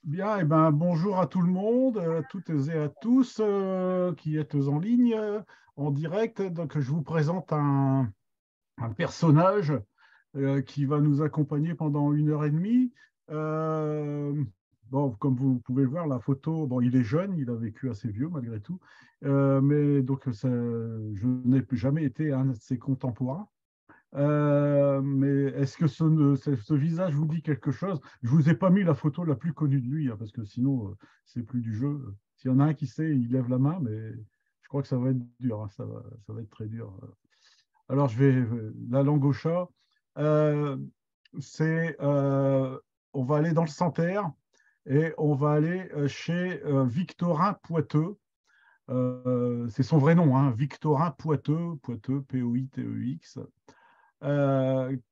Bien, eh ben, bonjour à tout le monde, à toutes et à tous qui êtes en ligne, en direct. Donc, je vous présente un personnage qui va nous accompagner pendant 1 heure et demie. Euh, bon, comme vous pouvez le voir, la photo, bon, il est jeune, il a vécu assez vieux malgré tout, mais donc je n'ai jamais été un de ses contemporains. Mais est-ce que ce visage vous dit quelque chose? Je vous ai pas mis la photo la plus connue de lui, hein, parce que sinon, c'est plus du jeu. S'il y en a un qui sait, il lève la main, mais je crois que ça va être dur, hein, ça va être très dur. Alors, la langue au chat. Euh, c'est, on va aller dans le Santerre et on va aller chez Victorin Poiteux. C'est son vrai nom, hein, Victorin Poiteux, Poiteux, Poiteux,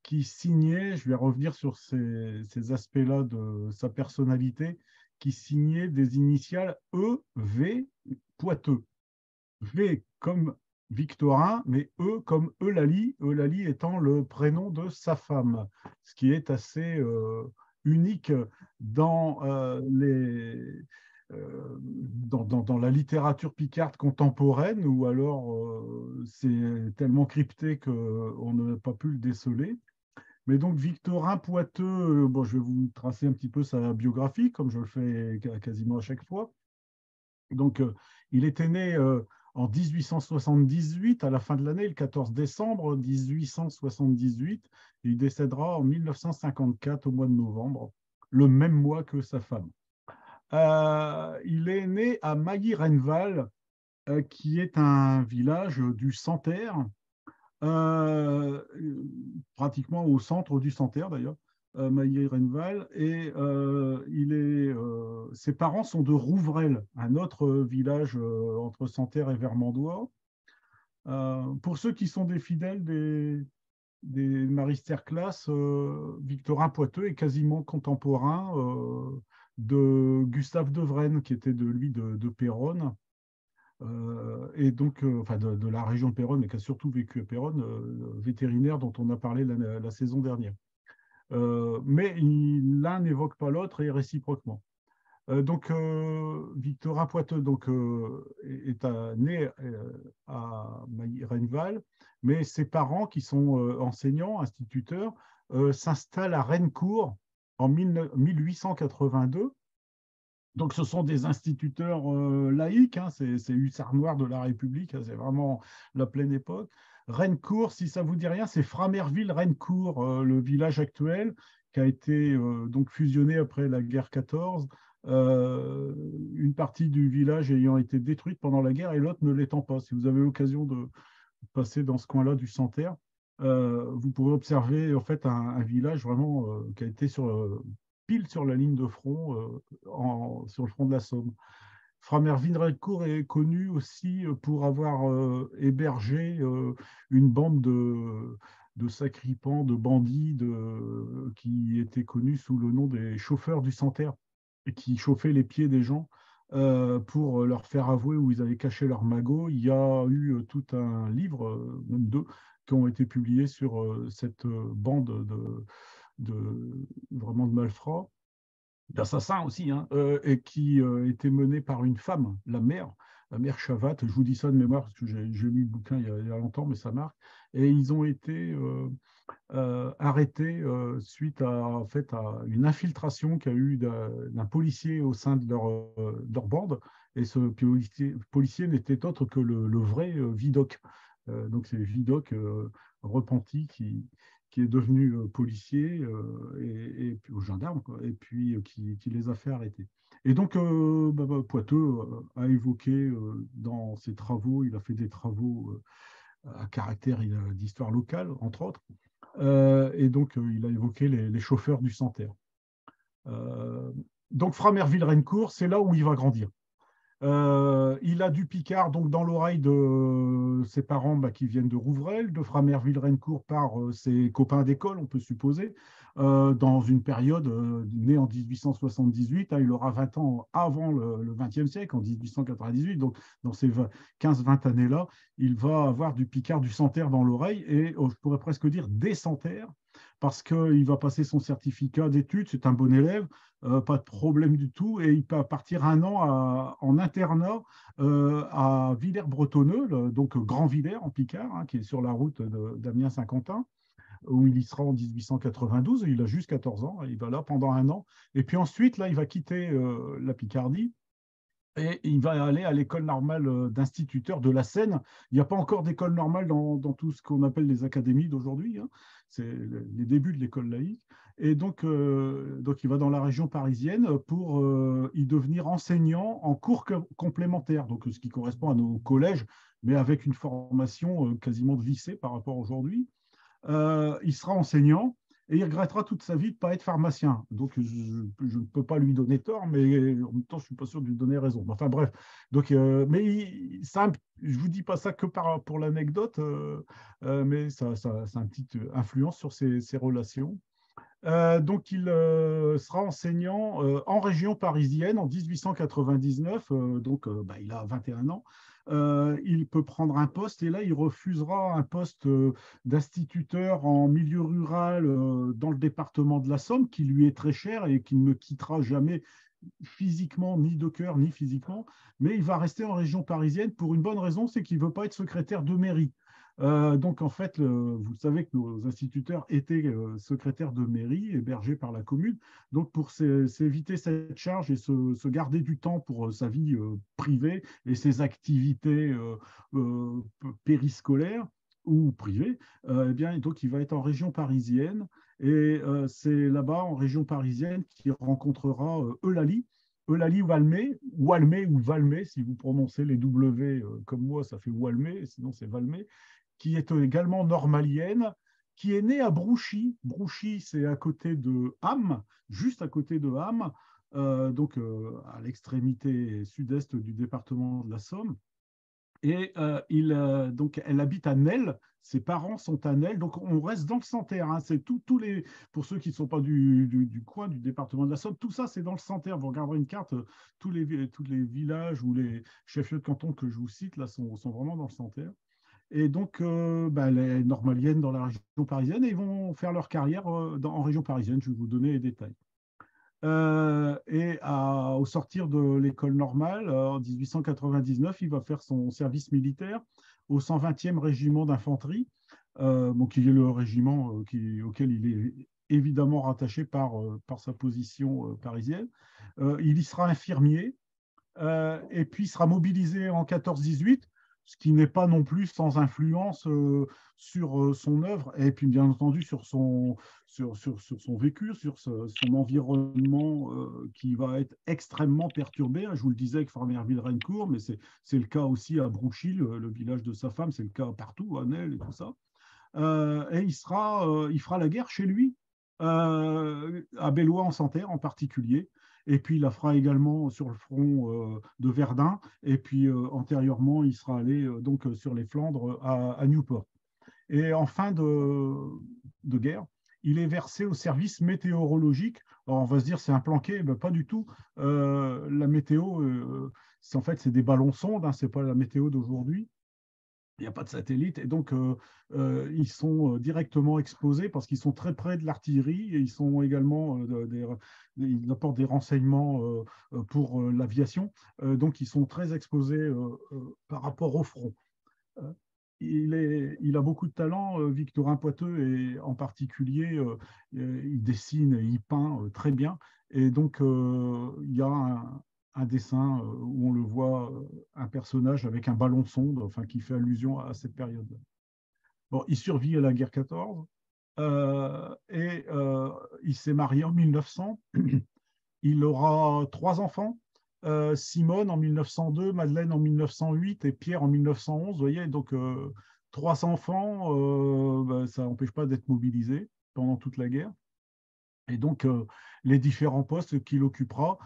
qui signait, je vais revenir sur ces aspects-là de sa personnalité, qui signait des initiales E, V, Poiteux. V comme Victorin, mais E comme Eulalie, Eulalie étant le prénom de sa femme, ce qui est assez unique dans, dans la littérature picarde contemporaine, ou alors c'est tellement crypté qu'on n'a pas pu le déceler. Mais donc Victorin Poiteux, bon, je vais vous tracer un petit peu sa biographie, comme je le fais quasiment à chaque fois. Donc, il était né en 1878, à la fin de l'année, le 14 décembre 1878. Il décédera en 1954, au mois de novembre, le même mois que sa femme. Il est né à Mailly-Renneval, qui est un village du Santerre, euh, pratiquement au centre du Santerre d'ailleurs, Mailly-Renneval, et ses parents sont de Rouvreil, un autre village entre Santerre et Vermandois. Pour ceux qui sont des fidèles des Marie-Sterclas, Victorin Poiteux est quasiment contemporain de Gustave Devraine, qui était de lui de Péronne. Et donc, enfin de la région de Péronne, mais qui a surtout vécu à Péronne, vétérinaire dont on a parlé la saison dernière. Mais l'un n'évoque pas l'autre et réciproquement. Donc, Victorin Poiteux donc, né à Renneval, mais ses parents, qui sont enseignants, instituteurs, s'installent à Rennecourt en 1882. Donc, ce sont des instituteurs laïcs, hein, c'est Hussards noirs de la République, hein, c'est vraiment la pleine époque. Rennecourt, si ça vous dit rien, c'est Framerville-Rennecourt, le village actuel, qui a été donc fusionné après la guerre 14, une partie du village ayant été détruite pendant la guerre et l'autre ne l'étant pas. Si vous avez l'occasion de passer dans ce coin-là du Santerre, vous pourrez observer en fait un village vraiment qui a été pile sur la ligne de front, sur le front de la Somme. Framerville-Rencourt est connu aussi pour avoir hébergé une bande de sacripants, de bandits qui étaient connus sous le nom des chauffeurs du Santerre, et qui chauffaient les pieds des gens pour leur faire avouer où ils avaient caché leur magot. Il y a eu tout un livre, même deux, qui ont été publiés sur cette bande vraiment de malfrats, d'assassins aussi, hein, et qui était menée par une femme, la mère Chavat. Je vous dis ça de mémoire parce que j'ai lu le bouquin il y a longtemps, mais ça marque. Et ils ont été arrêtés suite en fait, à une infiltration qu'il y a eu d'un policier au sein de leur bande. Et ce policier n'était autre que le vrai Vidocq. Donc c'est Vidocq repenti qui est devenu policier et puis, au gendarme, quoi, et puis qui les a fait arrêter. Et donc, Poiteux a évoqué dans ses travaux, il a fait des travaux à caractère d'histoire locale, entre autres, et donc il a évoqué les chauffeurs du Santerre. Euh, donc, Framerville-Rencourt, c'est là où il va grandir. Il a du Picard donc dans l'oreille de ses parents qui viennent de Rouvreil, de Framerville-Rencourt par ses copains d'école, on peut supposer, dans une période née en 1878. Hein, il aura 20 ans avant le XXe siècle, en 1898. Donc, dans ces 15-20 années-là, il va avoir du Picard, du Santerre dans l'oreille et je pourrais presque dire des Santerres, parce qu'il va passer son certificat d'études, c'est un bon élève, pas de problème du tout, et il peut partir un an en internat à Villers-Bretonneux, donc Grand Villers en Picard, hein, qui est sur la route d'Amiens-Saint-Quentin, où il y sera en 1892. Il a juste 14 ans, il va là pendant un an. Et puis ensuite, là, il va quitter la Picardie et il va aller à l'école normale d'instituteurs de la Seine. Il n'y a pas encore d'école normale dans tout ce qu'on appelle les académies d'aujourd'hui, hein. C'est les débuts de l'école laïque. Et donc, il va dans la région parisienne pour y devenir enseignant en cours complémentaires, donc ce qui correspond à nos collèges, mais avec une formation quasiment de lycée par rapport à aujourd'hui. Il sera enseignant et il regrettera toute sa vie de ne pas être pharmacien. Donc, je ne peux pas lui donner tort, mais en même temps, je ne suis pas sûr de lui donner raison. Enfin, bref. Donc, mais ça, je ne vous dis pas ça que pour l'anecdote, mais ça a une petite influence sur ses relations. Donc, il sera enseignant en région parisienne en 1899. Donc, il a 21 ans. Il peut prendre un poste et là, il refusera un poste d'instituteur en milieu rural dans le département de la Somme, qui lui est très cher et qui ne quittera jamais physiquement, ni de cœur, ni physiquement. Mais il va rester en région parisienne pour une bonne raison, c'est qu'il ne veut pas être secrétaire de mairie. Donc, en fait, vous savez que nos instituteurs étaient secrétaires de mairie, hébergés par la commune. Donc, pour s'éviter cette charge et se garder du temps pour sa vie privée et ses activités euh, périscolaires ou privées, eh bien, donc, il va être en région parisienne. Et c'est là-bas, en région parisienne, qu'il rencontrera Eulalie. Eulalie Valmé, Walmé ou Valmé, si vous prononcez les W comme moi, ça fait Walmé, sinon c'est Valmé, qui est également normalienne, qui est née à Brouchy. Brouchy, c'est à côté de Ham, juste à côté de Ham, donc à l'extrémité sud-est du département de la Somme. Et donc, elle habite à Nesle. Ses parents sont à Nesle. Donc, on reste dans le Santerre, hein. C'est tous les, pour ceux qui ne sont pas du coin, du département de la Somme, tout ça, c'est dans le Santerre. Vous regarderez une carte, tous les villages ou les chefs-lieux de canton que je vous cite, là, sont vraiment dans le Santerre. Et donc, les normaliennes dans la région parisienne, et ils vont faire leur carrière en région parisienne. Je vais vous donner les détails. Au sortir de l'école normale, en 1899, il va faire son service militaire au 120e régiment d'infanterie, qui est le régiment auquel il est évidemment rattaché par sa position parisienne. Il y sera infirmier, et puis il sera mobilisé en 14-18, ce qui n'est pas non plus sans influence sur son œuvre, et puis bien entendu sur son vécu, sur son environnement qui va être extrêmement perturbé. Je vous le disais avec Farmerville-Rencourt, mais c'est le cas aussi à Brouchy, le village de sa femme, c'est le cas partout, à Nesle et tout ça. Et il fera la guerre chez lui, à Bellois en Santerre en particulier. Et puis il la fera également sur le front de Verdun. Et puis antérieurement, il sera allé donc sur les Flandres à Newport. Et en fin de guerre, il est versé au service météorologique. Alors on va se dire c'est un planqué, ben, pas du tout. La météo, en fait c'est des ballons sondes, hein, c'est pas la météo d'aujourd'hui. Il n'y a pas de satellite, et donc ils sont directement exposés parce qu'ils sont très près de l'artillerie, et ils sont également ils apportent des renseignements pour l'aviation, donc ils sont très exposés par rapport au front. Euh, il a beaucoup de talent, Victorin Poiteux, et en particulier, il dessine et il peint très bien. Et donc, il y a un dessin où on le voit, un personnage avec un ballon sonde, enfin, qui fait allusion à cette période. Bon, il survit à la guerre 14 et il s'est marié en 1900. Il aura 3 enfants. Simone en 1902, Madeleine en 1908 et Pierre en 1911. Vous voyez, donc 3 enfants, ça n'empêche pas d'être mobilisé pendant toute la guerre. Et donc, les différents postes qu'il occupera,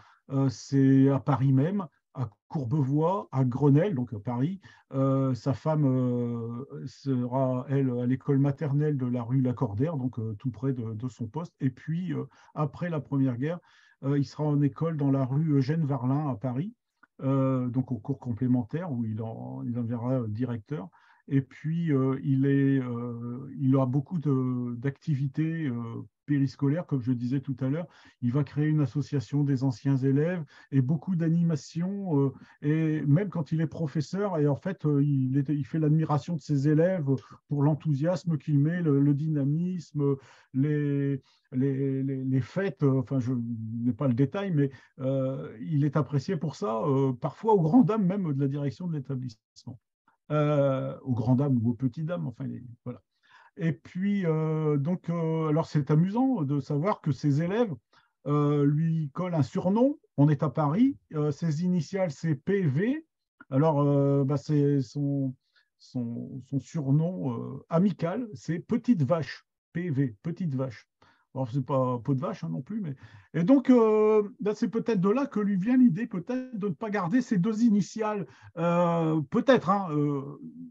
c'est à Paris même, à Courbevoie, à Grenelle, donc à Paris. Sa femme sera, elle, à l'école maternelle de la rue Lacordaire, donc tout près de son poste. Et puis, après la Première Guerre, il sera en école dans la rue Eugène Varlin à Paris, donc au cours complémentaire où il en verra directeur. Et puis, il a beaucoup d'activités périscolaires, comme je disais tout à l'heure. Il va créer une association des anciens élèves et beaucoup d'animations. Et même quand il est professeur, et en fait, il fait l'admiration de ses élèves pour l'enthousiasme qu'il met, le dynamisme, les, les fêtes. Enfin, je n'ai pas le détail, mais il est apprécié pour ça, parfois aux grandes dames même de la direction de l'établissement. Aux grandes dames ou aux petites dames, enfin, voilà. Et puis, alors c'est amusant de savoir que ses élèves lui collent un surnom. On est à Paris, ses initiales, c'est PV. Alors, c'est son surnom amical, c'est Petite Vache, PV, Petite Vache. Alors, c'est pas peau de vache hein, non plus, mais. Et donc, c'est peut-être de là que lui vient l'idée, peut-être, de ne pas garder ces deux initiales. Peut-être, hein,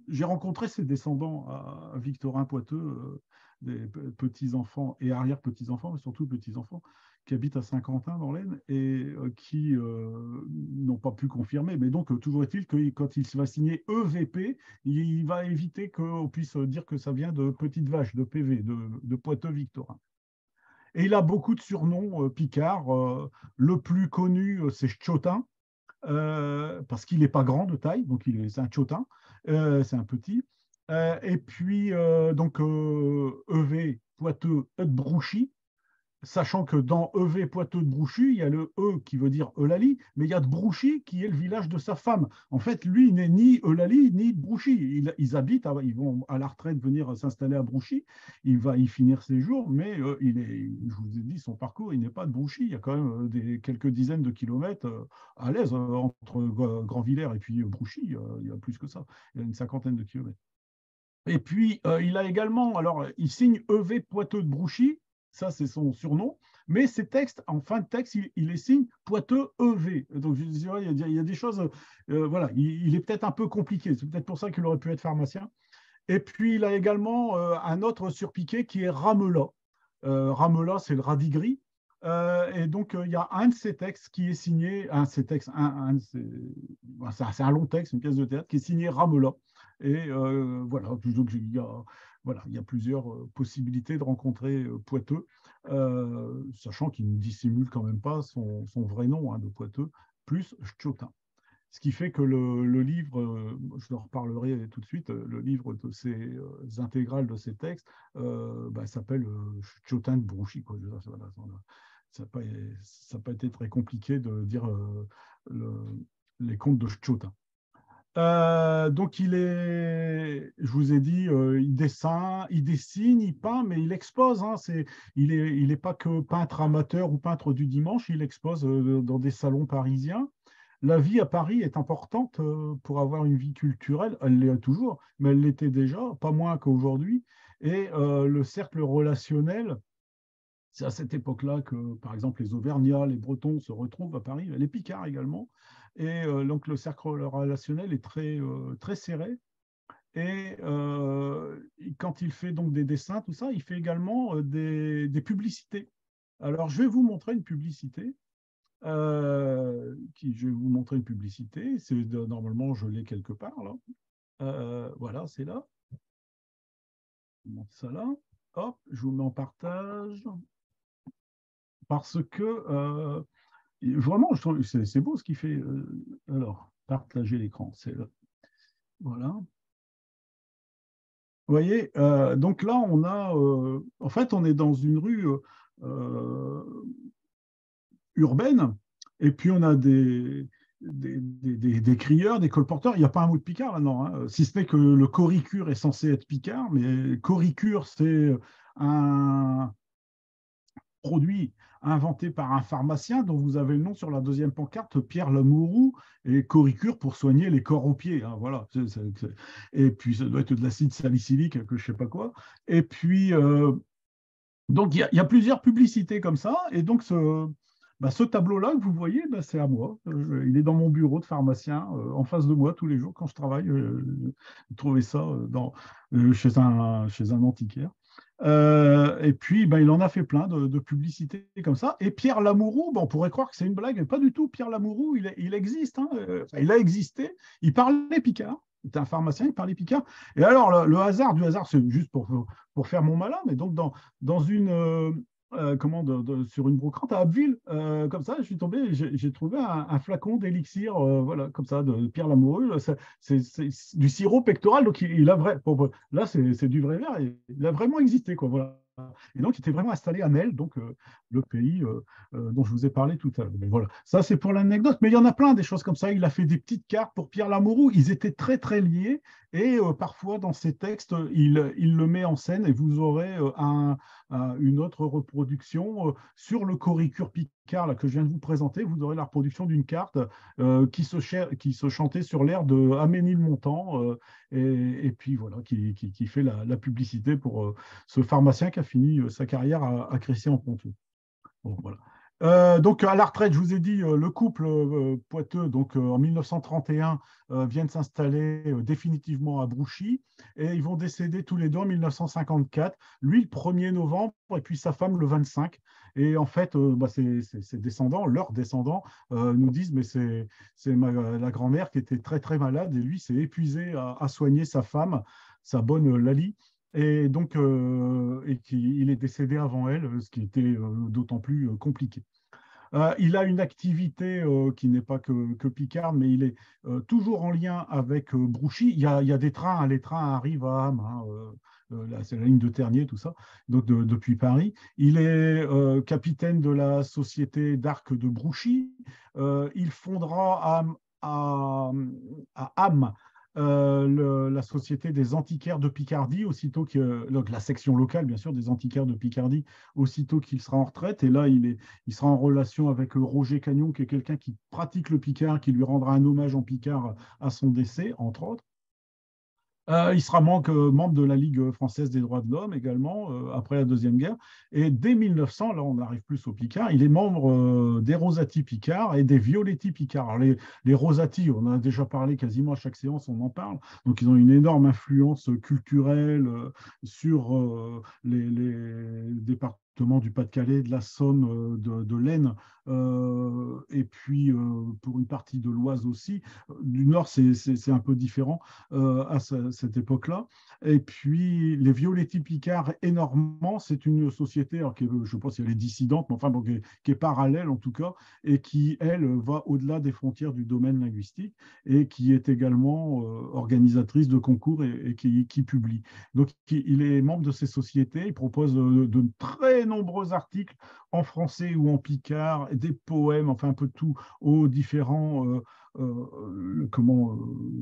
j'ai rencontré ses descendants à Victorin-Poiteux, des petits-enfants et arrière-petits-enfants, mais surtout petits-enfants, qui habitent à Saint-Quentin dans l'Aisne et qui n'ont pas pu confirmer. Mais donc, toujours est-il que quand il va signer EVP, il va éviter qu'on puisse dire que ça vient de Petite Vache, de PV, de Poiteux-Victorin. Et il a beaucoup de surnoms Picard. Le plus connu, c'est Chotin, parce qu'il n'est pas grand de taille, donc c'est un Chotin, c'est un petit. Et puis, donc, EV, Poiteux, Brouchy, sachant que dans EV Poiteux de Brouchy, il y a le E qui veut dire Eulalie, mais il y a de Brouchy qui est le village de sa femme. En fait, lui, il n'est ni Eulalie ni de Brouchy. Ils habitent, ils vont à la retraite venir s'installer à Brouchy. Il va y finir ses jours, mais je vous ai dit, son parcours, il n'est pas de Brouchy. Il y a quand même quelques dizaines de kilomètres à l'aise entre Grandvillers et puis Brouchy. Il y a plus que ça. Il y a une cinquantaine de kilomètres. Et puis, il a également, alors, il signe EV Poiteux de Brouchy, ça c'est son surnom, mais ses textes, en fin de texte, il les signe Poiteux EV. Donc, je dirais, il y a des choses, voilà, il est peut-être un peu compliqué, c'est peut-être pour ça qu'il aurait pu être pharmacien. Et puis, il a également un autre surpiqué qui est Ramelas. Ramelas, c'est le radis gris. Et donc, il y a un de ces textes qui est signé, un de ces textes, c'est un long texte, une pièce de théâtre, qui est signé Ramelas. Et voilà, donc il y a plusieurs possibilités de rencontrer Poiteux, sachant qu'il ne dissimule quand même pas son vrai nom hein, de Poiteux, plus Chotin. Ce qui fait que le livre, je en reparlerai tout de suite, le livre de ces intégrales de ces textes s'appelle Chotin de Brouchy. Quoi. Ça n'a pas été très compliqué de dire les contes de Chotin. Donc, je vous ai dit, il dessine, il peint, mais il expose. Hein, il n'est pas que peintre amateur ou peintre du dimanche, il expose dans des salons parisiens. La vie à Paris est importante pour avoir une vie culturelle. Elle l'est toujours, mais elle l'était déjà, pas moins qu'aujourd'hui. Et le cercle relationnel, c'est à cette époque-là que, par exemple, les Auvergnats, les Bretons se retrouvent à Paris, les Picards également. Et donc, le cercle relationnel est très serré. Et quand il fait donc des dessins, tout ça, il fait également des publicités. Alors, je vais vous montrer une publicité. Je vais vous montrer une publicité. Normalement, je l'ai quelque part là. Voilà, c'est là. Je vous montre ça là. Hop, je vous mets en partage. Parce que vraiment, je trouve c'est beau ce qu'il fait. Alors, partager l'écran, c'est là. Voilà. Vous voyez, donc là, en fait, on est dans une rue urbaine, et puis on a des crieurs, des colporteurs. Il n'y a pas un mot de Picard là-dedans, hein, si ce n'est que le coricure est censé être Picard, mais coricure, c'est un produit inventé par un pharmacien dont vous avez le nom sur la deuxième pancarte, Pierre Lamourou, et coricure pour soigner les corps aux pieds. Hein, voilà. Et puis, ça doit être de l'acide salicylique, que je ne sais pas quoi. Et puis, donc, il y a plusieurs publicités comme ça. Et donc, ce tableau-là que vous voyez, c'est à moi. Il est dans mon bureau de pharmacien, en face de moi tous les jours quand je travaille. J'ai trouvé ça chez un antiquaire. Et puis, il en a fait plein de publicités comme ça. Et Pierre Lamourou, on pourrait croire que c'est une blague, mais pas du tout. Pierre Lamourou, il existe. Hein, il a existé. Il parlait Picard. était un pharmacien, il parlait picard. Et alors, le hasard du hasard, c'est juste pour faire mon malin, mais donc dans une, sur une brocante à Abbeville, comme ça, je suis tombé, j'ai trouvé un flacon d'élixir, voilà, comme ça, de Pierre Lamoureux. C'est du sirop pectoral, donc il a vrai, là, c'est du vrai verre, et il a vraiment existé, quoi, voilà. Et donc, il était vraiment installé à Nesle, donc le pays dont je vous ai parlé tout à l'heure. Mais voilà, ça c'est pour l'anecdote, mais il y en a plein des choses comme ça. Il a fait des petites cartes pour Pierre Lamoureux, ils étaient très très liés, et parfois dans ses textes, il le met en scène, et vous aurez une autre reproduction sur le Coricure Picard là, que je viens de vous présenter. Vous aurez la reproduction d'une carte qui se chantait sur l'air de Aménil-Montant, et puis voilà, qui fait la publicité pour ce pharmacien qui a fini sa carrière à Crécy-en-Ponthieu. Bon, voilà. Donc à la retraite, je vous ai dit, le couple Poiteux, donc en 1931, viennent s'installer définitivement à Brouchy, et ils vont décéder tous les deux en 1954, lui le 1er novembre et puis sa femme le 25. Et en fait, ses descendants, leurs descendants, nous disent, mais c'est la grand-mère qui était très très malade, et lui s'est épuisé à soigner sa femme, sa bonne Lali. Et donc, il est décédé avant elle, ce qui était d'autant plus compliqué. Il a une activité qui n'est pas que Picard, mais il est toujours en lien avec Brouchy. Il y a des trains, hein, les trains arrivent à Ham, hein, là, c'est la ligne de Ternier, tout ça, donc depuis Paris. Il est capitaine de la société d'arc de Brouchy. Il fondera à Ham la société des antiquaires de Picardie, aussitôt que donc la section locale, bien sûr, des antiquaires de Picardie, aussitôt qu'il sera en retraite. Et là, il sera en relation avec Roger Cagnon, qui est quelqu'un qui pratique le Picard, qui lui rendra un hommage en Picard à son décès, entre autres. Il sera membre de la Ligue française des droits de l'homme également, après la Deuxième Guerre. Et dès 1900, là on arrive plus au Picard, il est membre des Rosati Picard et des Violetti Picard. Alors, les Rosati, on en a déjà parlé quasiment à chaque séance, on en parle. Donc ils ont une énorme influence culturelle sur les départements du Pas-de-Calais, de la Somme, de l'Aisne, et puis pour une partie de l'Oise aussi. Du Nord, c'est un peu différent à cette époque-là. Et puis, les Violetti Picard énormément, c'est une société, alors je ne sais pas si elle est dissidente, mais enfin, bon, qui est parallèle en tout cas, et qui, elle, va au-delà des frontières du domaine linguistique, et qui est également organisatrice de concours et qui publie. Donc, il est membre de ces sociétés, il propose de très nombreux articles en français ou en picard, des poèmes, enfin un peu de tout, aux différents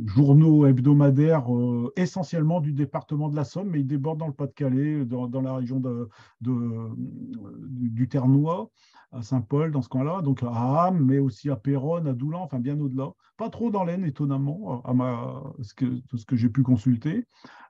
journaux hebdomadaires, essentiellement du département de la Somme, mais il déborde dans le Pas-de-Calais, dans la région du Ternois, à Saint-Paul, dans ce coin-là, donc à Ham, mais aussi à Péronne, à Doulan, enfin bien au-delà. Pas trop dans l'Aisne, étonnamment, tout ce que j'ai pu consulter.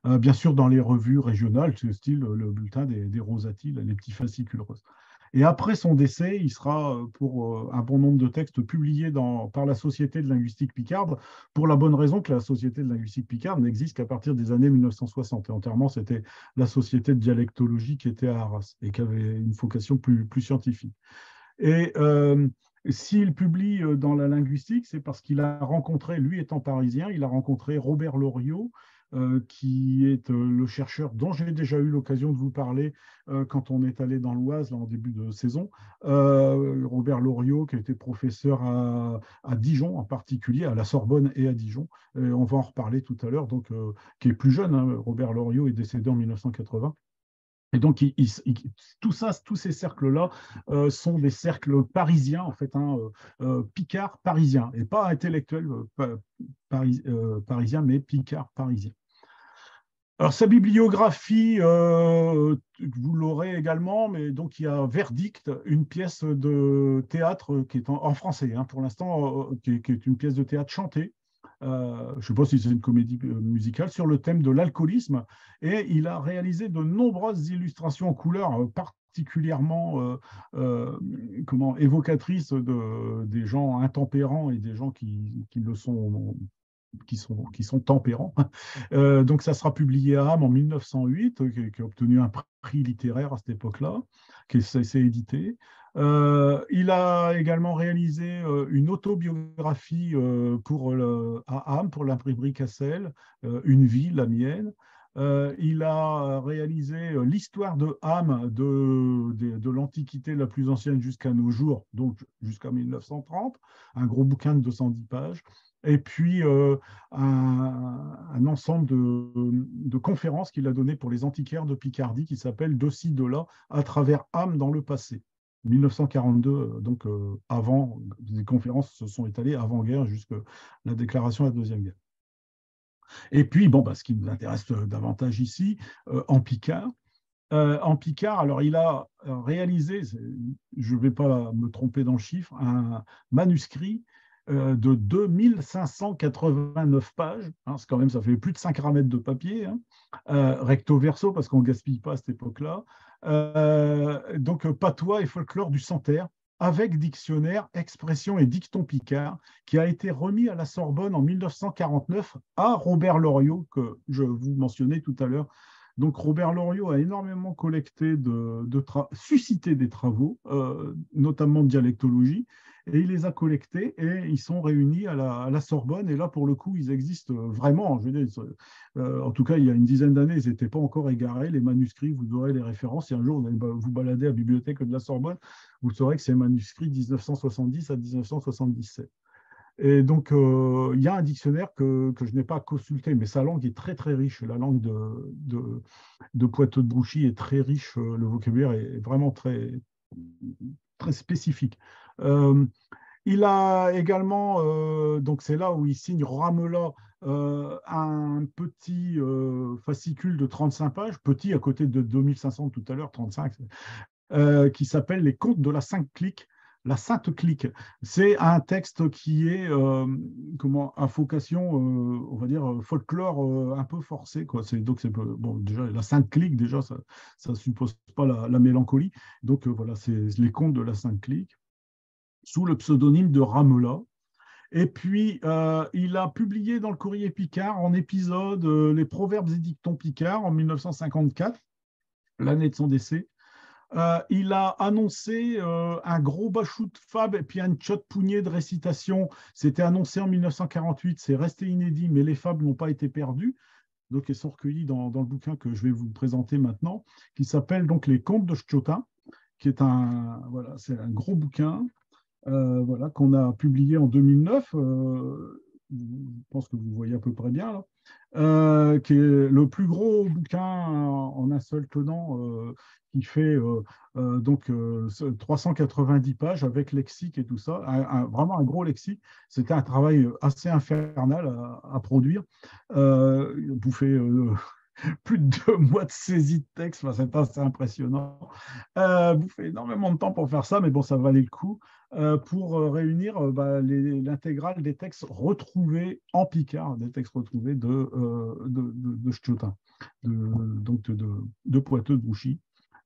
Bien sûr, dans les revues régionales, style le bulletin des Rosati, les petits fascicules roses. Et après son décès, il sera, pour un bon nombre de textes, publiés par la Société de linguistique picarde, pour la bonne raison que la Société de linguistique picarde n'existe qu'à partir des années 1960. Et entièrement, c'était la Société de dialectologie qui était à Arras et qui avait une vocation plus scientifique. Et s'il publie dans la linguistique, c'est parce qu'il a rencontré, lui étant parisien, il a rencontré Robert Loriot, qui est le chercheur dont j'ai déjà eu l'occasion de vous parler quand on est allé dans l'Oise en début de saison. Robert Loriot, qui a été professeur à Dijon en particulier, à la Sorbonne et à Dijon. On va en reparler tout à l'heure, donc qui est plus jeune, hein. Robert Loriot est décédé en 1980. Et donc, tous ces cercles-là sont des cercles parisiens, en fait, hein, Picard parisien, et pas intellectuel parisien, mais Picard parisien. Alors, sa bibliographie, vous l'aurez également, mais donc il y a Verdict, une pièce de théâtre qui est en français, hein, pour l'instant, qui est une pièce de théâtre chantée. Je ne sais pas si c'est une comédie musicale, sur le thème de l'alcoolisme. Et il a réalisé de nombreuses illustrations en couleur particulièrement évocatrices des gens intempérants et des gens qui le sont. Qui sont tempérants. Donc, ça sera publié à Ham en 1908, qui a obtenu un prix littéraire à cette époque-là, qui s'est édité. Il a également réalisé une autobiographie à Ham, pour l'imprimerie Cassel, Une vie, la mienne. Il a réalisé l'histoire de Ham de l'Antiquité la plus ancienne jusqu'à nos jours, donc jusqu'à 1930, un gros bouquin de 210 pages. Et puis un ensemble de conférences qu'il a données pour les antiquaires de Picardie qui s'appelle D'aussi de là, à travers Ham dans le passé. 1942, donc avant, les conférences se sont étalées avant-guerre jusqu'à la déclaration de la Deuxième Guerre. Et puis, bon, bah, ce qui nous intéresse davantage ici, en Picard. En Picard, alors il a réalisé, je ne vais pas me tromper dans le chiffre, un manuscrit de 2589 pages, hein, c'est quand même, ça fait plus de 5 ramètres de papier, hein, recto verso, parce qu'on ne gaspille pas à cette époque-là. Donc, patois et folklore du Santerre, avec dictionnaire, expression et dicton picard, qui a été remis à la Sorbonne en 1949 à Robert Loriot, que je vous mentionnais tout à l'heure. Donc, Robert Loriot a énormément suscité des travaux, notamment de dialectologie, et il les a collectés et ils sont réunis à la Sorbonne. Et là, pour le coup, ils existent vraiment. Je veux dire, en tout cas, il y a une dizaine d'années, ils n'étaient pas encore égarés. Les manuscrits, vous aurez les références. Si un jour vous allez vous balader à la bibliothèque de la Sorbonne, vous saurez que c'est manuscrit 1970 à 1977. Et donc, il y a un dictionnaire que je n'ai pas consulté, mais sa langue est très, très riche. La langue de Poitou-de-Brouchy est très riche. Le vocabulaire est vraiment très, très spécifique. Euh, il a également, donc c'est là où il signe Ramelas, un petit fascicule de 35 pages, petit à côté de 2500 tout à l'heure, 35, qui s'appelle Les Contes de la Sainte Clique. La Sainte Clique, c'est un texte qui est à vocation, on va dire, folklore un peu forcé, quoi. Donc, bon, déjà, la Sainte Clique, déjà, ça ne suppose pas la mélancolie. Donc, voilà, c'est les contes de la Sainte Clique, sous le pseudonyme de Ramelas. Et puis, il a publié dans le Courrier Picard, en épisode, les Proverbes et dictons Picard en 1954, l'année de son décès. Il a annoncé un gros bachou de fab et puis un tchot pougné de récitation. C'était annoncé en 1948, c'est resté inédit, mais les fables n'ont pas été perdus. Donc, ils sont recueillis dans le bouquin que je vais vous présenter maintenant, qui s'appelle donc Les Contes de Schchotin, qui est voilà, c'est un gros bouquin, voilà, qu'on a publié en 2009. Je pense que vous voyez à peu près bien là. Qui est le plus gros bouquin en un seul tenant, qui fait donc 390 pages avec lexique et tout ça, vraiment un gros lexique. C'était un travail assez infernal à produire. Bouffé plus de 2 mois de saisie de texte, enfin, c'est assez impressionnant. Bouffé énormément de temps pour faire ça, mais bon, ça valait le coup, pour réunir l'intégrale des textes retrouvés en Picard, des textes retrouvés de Schchotin, donc de Poitou-de-Brouchy.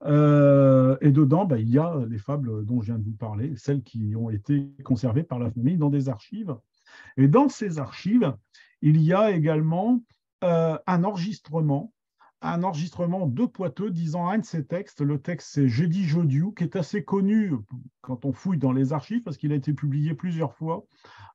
Et dedans, il y a les fables dont je viens de vous parler, celles qui ont été conservées par la famille dans des archives. Et dans ces archives, il y a également un enregistrement de Poiteux disant un de ses textes. Le texte, c'est J'ai dit Jodiou, qui est assez connu quand on fouille dans les archives, parce qu'il a été publié plusieurs fois,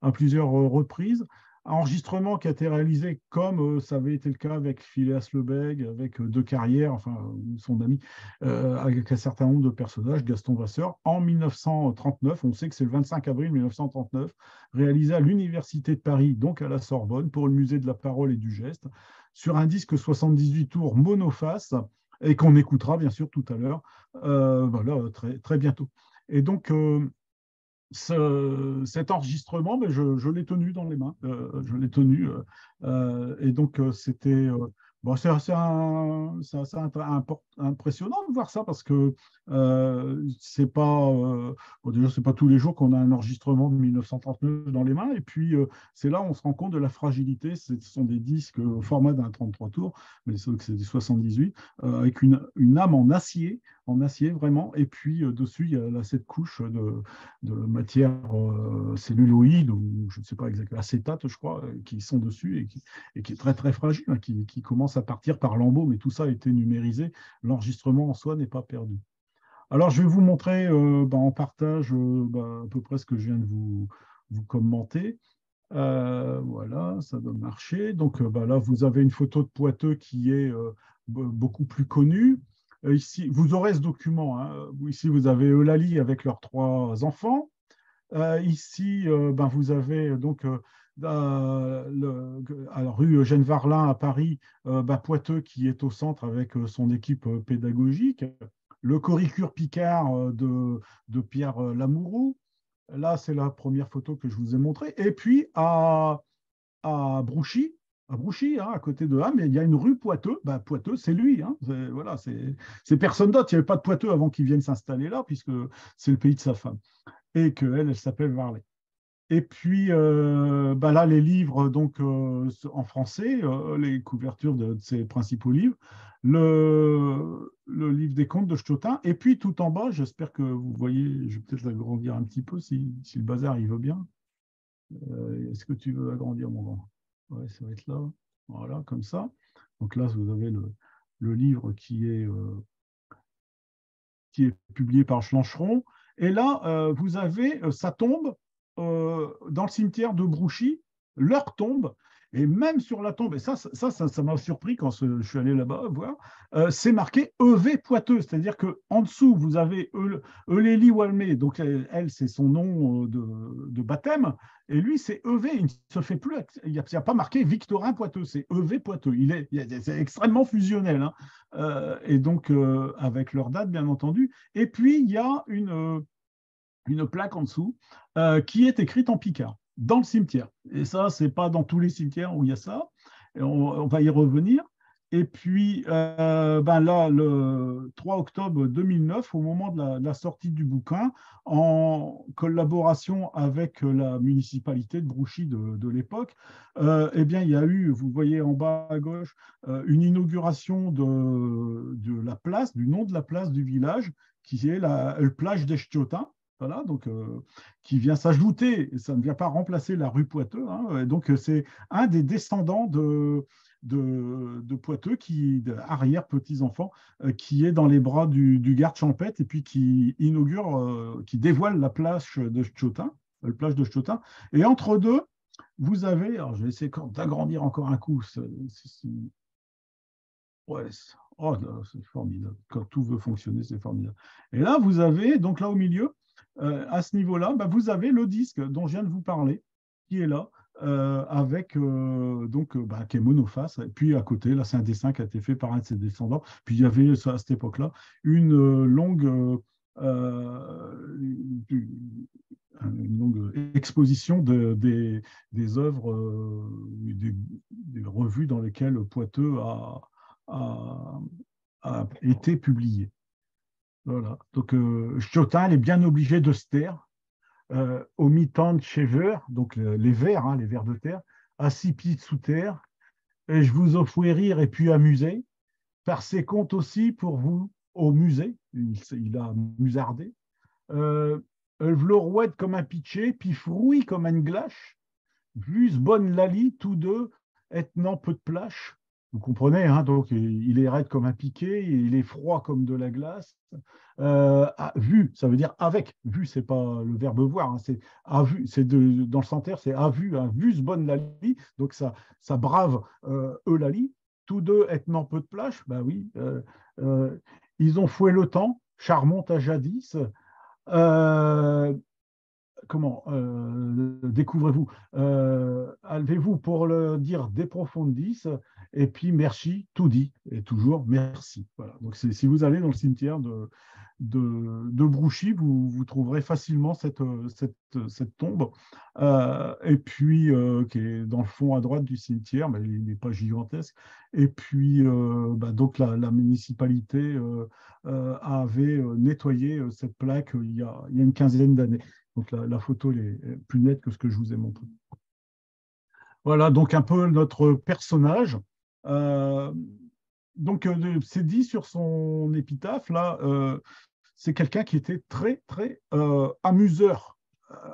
à plusieurs reprises. Un enregistrement qui a été réalisé comme ça avait été le cas avec Phileas Lebègue, avec De Carrière, enfin son ami, avec un certain nombre de personnages, Gaston Vasseur, en 1939. On sait que c'est le 25 avril 1939, réalisé à l'Université de Paris, donc à la Sorbonne, pour le Musée de la Parole et du Geste, sur un disque 78 tours monoface, et qu'on écoutera bien sûr tout à l'heure, voilà, très, très bientôt. Et donc, cet enregistrement, je l'ai tenu dans les mains. Je l'ai tenu. Et donc, c'était. Bon, c'est assez impressionnant de voir ça parce que c'est pas. Bon, déjà, c'est pas tous les jours qu'on a un enregistrement de 1939 dans les mains. Et puis, c'est là où on se rend compte de la fragilité. Ce sont des disques au format d'un 33 tours, mais c'est des 78, avec une âme en acier vraiment. Et puis, dessus, il y a là, cette couche de matière celluloïde ou je ne sais pas exactement, acétate, je crois, qui sont dessus et qui est très très fragile, hein, qui commence à partir par lambeaux, mais tout ça a été numérisé. L'enregistrement en soi n'est pas perdu. Alors, je vais vous montrer en partage à peu près ce que je viens de vous commenter. Voilà, ça doit marcher. Donc là, vous avez une photo de Poiteux qui est beaucoup plus connue. Ici, vous aurez ce document, hein. Ici, vous avez Eulalie avec leurs trois enfants. Ici, vous avez donc à la rue Eugène Varlin à Paris, Poiteux qui est au centre avec son équipe pédagogique. Le Coricure Picard de Pierre Lamourou. Là, c'est la première photo que je vous ai montrée. Et puis à Brouchy, hein, à côté de Ham, il y a une rue Poiteux. Poiteux, c'est lui, hein. Voilà, c'est personne d'autre. Il n'y avait pas de Poiteux avant qu'il vienne s'installer là, puisque c'est le pays de sa femme. Et qu'elle, elle s'appelle Varley. Et puis là, les livres donc en français, les couvertures de ses principaux livres, le livre des contes de Stotin, et puis tout en bas, j'espère que vous voyez, je vais peut-être l'agrandir un petit peu si le bazar il veut bien. Est-ce que tu veux agrandir mon grand? Ouais, ça va être là. Voilà, comme ça. Donc là, vous avez le livre qui est publié par Schlancheron. Et là, vous avez sa tombe dans le cimetière de Brouchy, leur tombe. Et même sur la tombe, et ça m'a surpris quand je suis allé là-bas voir, c'est marqué EV Poiteux, c'est-à-dire qu'en dessous, vous avez Eulélie Walmé, donc elle c'est son nom de baptême, et lui c'est EV, il ne se fait plus, il n'y a pas marqué Victorin Poiteux, c'est EV Poiteux, c'est extrêmement fusionnel, hein. Et donc avec leur date bien entendu. Et puis il y a une plaque en dessous qui est écrite en picard dans le cimetière. Et ça, c'est pas dans tous les cimetières où il y a ça. Et on va y revenir. Et puis là, le 3 octobre 2009, au moment de la sortie du bouquin, en collaboration avec la municipalité de Brouchy de l'époque, eh bien, il y a eu, vous voyez en bas à gauche, une inauguration de la place, du nom de la place du village, qui est la plage d'Echtiotin. Voilà, donc qui vient s'ajouter, ça ne vient pas remplacer la rue Poiteux, hein, donc c'est un des descendants de Poiteux, arrière-petits-enfants, qui est dans les bras du garde champêtre et puis qui inaugure, qui dévoile la plage de Chotin, le plage de Chotin. Et entre deux, vous avez, alors je vais essayer d'agrandir encore un coup, ouais, oh, c'est formidable. Quand tout veut fonctionner, c'est formidable. Et là, vous avez, donc là au milieu, à ce niveau-là, vous avez le disque dont je viens de vous parler, qui est là, avec qui est monoface. Et puis à côté, là, c'est un dessin qui a été fait par un de ses descendants. Puis il y avait à cette époque-là une longue exposition des œuvres, des revues dans lesquelles Poiteux a, a été publié. Voilà. Donc, Stotin, elle est bien obligée de se taire au mi-temps de cheveux, donc les vers, hein, les vers de terre, à 6 pieds sous terre. Et je vous offre rire et puis amuser, par ses comptes aussi pour vous au musée. Il a musardé. Euh, V'l'rouette comme un pitché, puis frouille comme une glache. Vus bonne Lali, tous deux, étenant peu de plâche. Vous comprenez, hein, donc il est raide comme un piquet, il est froid comme de la glace. Vu, ça veut dire avec. Vu, c'est pas le verbe voir, hein, c'est à vue. Dans le centre, c'est à vue. Hein, vus bonne Lali, donc ça brave Eulalie. Tous deux étenant peu de plâche, bah oui. Ils ont foué le temps, charmant à jadis. Euh, Comment découvrez-vous, avez-vous pour le dire des profondis, et puis merci, tout dit, et toujours merci. Voilà. Donc si vous allez dans le cimetière de Brouchy, vous trouverez facilement cette tombe, et puis qui est dans le fond à droite du cimetière, mais il n'est pas gigantesque. Et puis donc la municipalité avait nettoyé cette plaque il y a une quinzaine d'années. Donc la photo elle est plus nette que ce que je vous ai montré. Voilà, donc un peu notre personnage. Euh, donc c'est dit sur son épitaphe, là, c'est quelqu'un qui était très, très amuseur.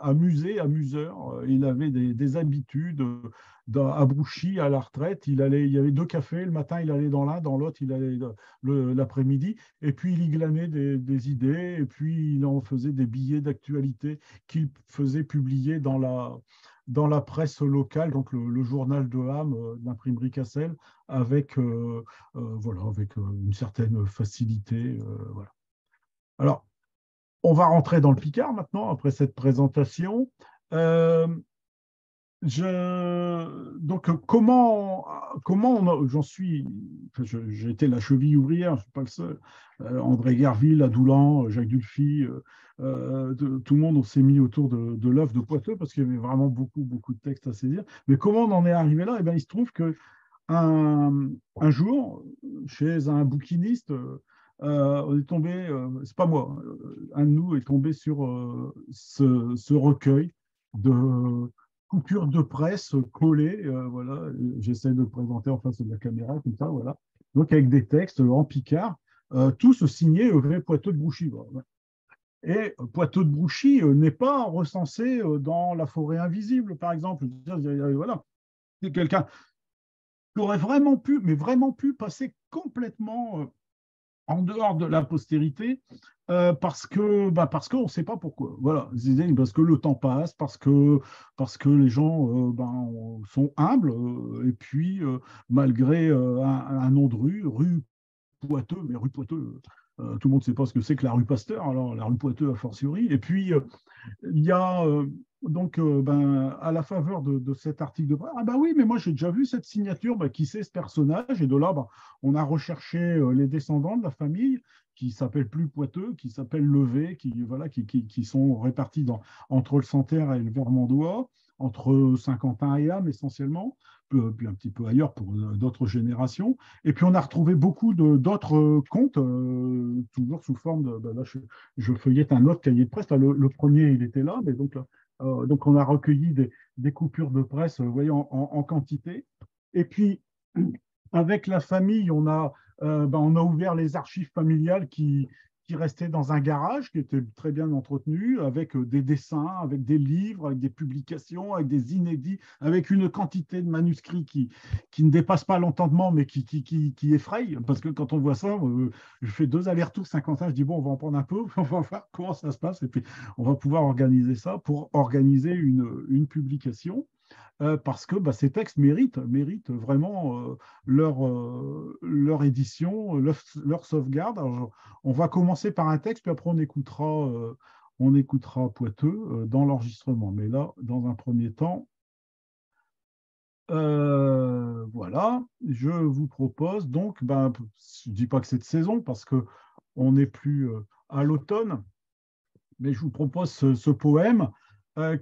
amuseur. Il avait des habitudes. À Brouchy, à la retraite, il y avait 2 cafés. Le matin, il allait dans l'un, dans l'autre, il allait l'après-midi. Et puis, il y glanait des idées. Et puis, il en faisait des billets d'actualité qu'il faisait publier dans la presse locale, donc le journal de Ham, de l'imprimerie Cassel, avec, voilà, avec une certaine facilité. Voilà. Alors, on va rentrer dans le Picard maintenant, après cette présentation. Euh, donc, j'en suis, enfin, j'ai été la cheville ouvrière, je ne suis pas le seul. André Garville, Adoulan, Jacques Dulphy, tout le monde, on s'est mis autour de l'œuvre de Poiteux parce qu'il y avait vraiment beaucoup, beaucoup de textes à saisir. Mais comment on en est arrivé là? Eh bien, il se trouve que un jour, chez un bouquiniste, on est tombé, c'est pas moi, un de nous est tombé sur ce recueil de coupures de presse collées. Voilà, j'essaie de le présenter en face de la caméra, comme ça, voilà. Donc avec des textes en picard, tous signés Vrai Poitou de Brouchy. Voilà. Et Poitou de Brouchy n'est pas recensé dans la forêt invisible, par exemple. Voilà, c'est quelqu'un qui aurait vraiment pu, mais vraiment pu passer complètement en dehors de la postérité parce qu'on ne sait pas pourquoi. Voilà, parce que le temps passe, parce que les gens sont humbles, et puis malgré un nom de rue Poiteux, mais rue Poiteux, tout le monde ne sait pas ce que c'est que la rue Pasteur, alors la rue Poiteux a fortiori. Et puis il y a à la faveur de cet article de presse, ah bah oui, mais moi j'ai déjà vu cette signature, qui c'est ce personnage? Et de là, on a recherché les descendants de la famille qui s'appellent plus Poiteux, qui s'appellent Levé, voilà, qui sont répartis entre le Santerre et le Vermandois, entre Saint-Quentin et Ham essentiellement, puis un petit peu ailleurs pour d'autres générations. Et puis on a retrouvé beaucoup d'autres contes, toujours sous forme de, là, je feuillette un autre cahier de presse. Là, le premier, il était là, mais donc on a recueilli des coupures de presse, vous voyez, en quantité. Et puis, avec la famille, on a ouvert les archives familiales qui restaient dans un garage, qui était très bien entretenu, avec des dessins, avec des livres, avec des publications, avec des inédits, avec une quantité de manuscrits qui ne dépasse pas l'entendement, mais qui effraie. Parce que quand on voit ça, je fais 2 allers-retours 50 ans, je dis, bon, on va en prendre un peu, on va voir comment ça se passe, et puis on va pouvoir organiser ça pour organiser une publication. Parce que ces textes méritent vraiment leur édition, leur sauvegarde. Alors, on va commencer par un texte, puis après on écoutera Poiteux dans l'enregistrement. Mais là, dans un premier temps, voilà, je vous propose donc, je ne dis pas que c'est de saison parce qu'on n'est plus à l'automne, mais je vous propose ce poème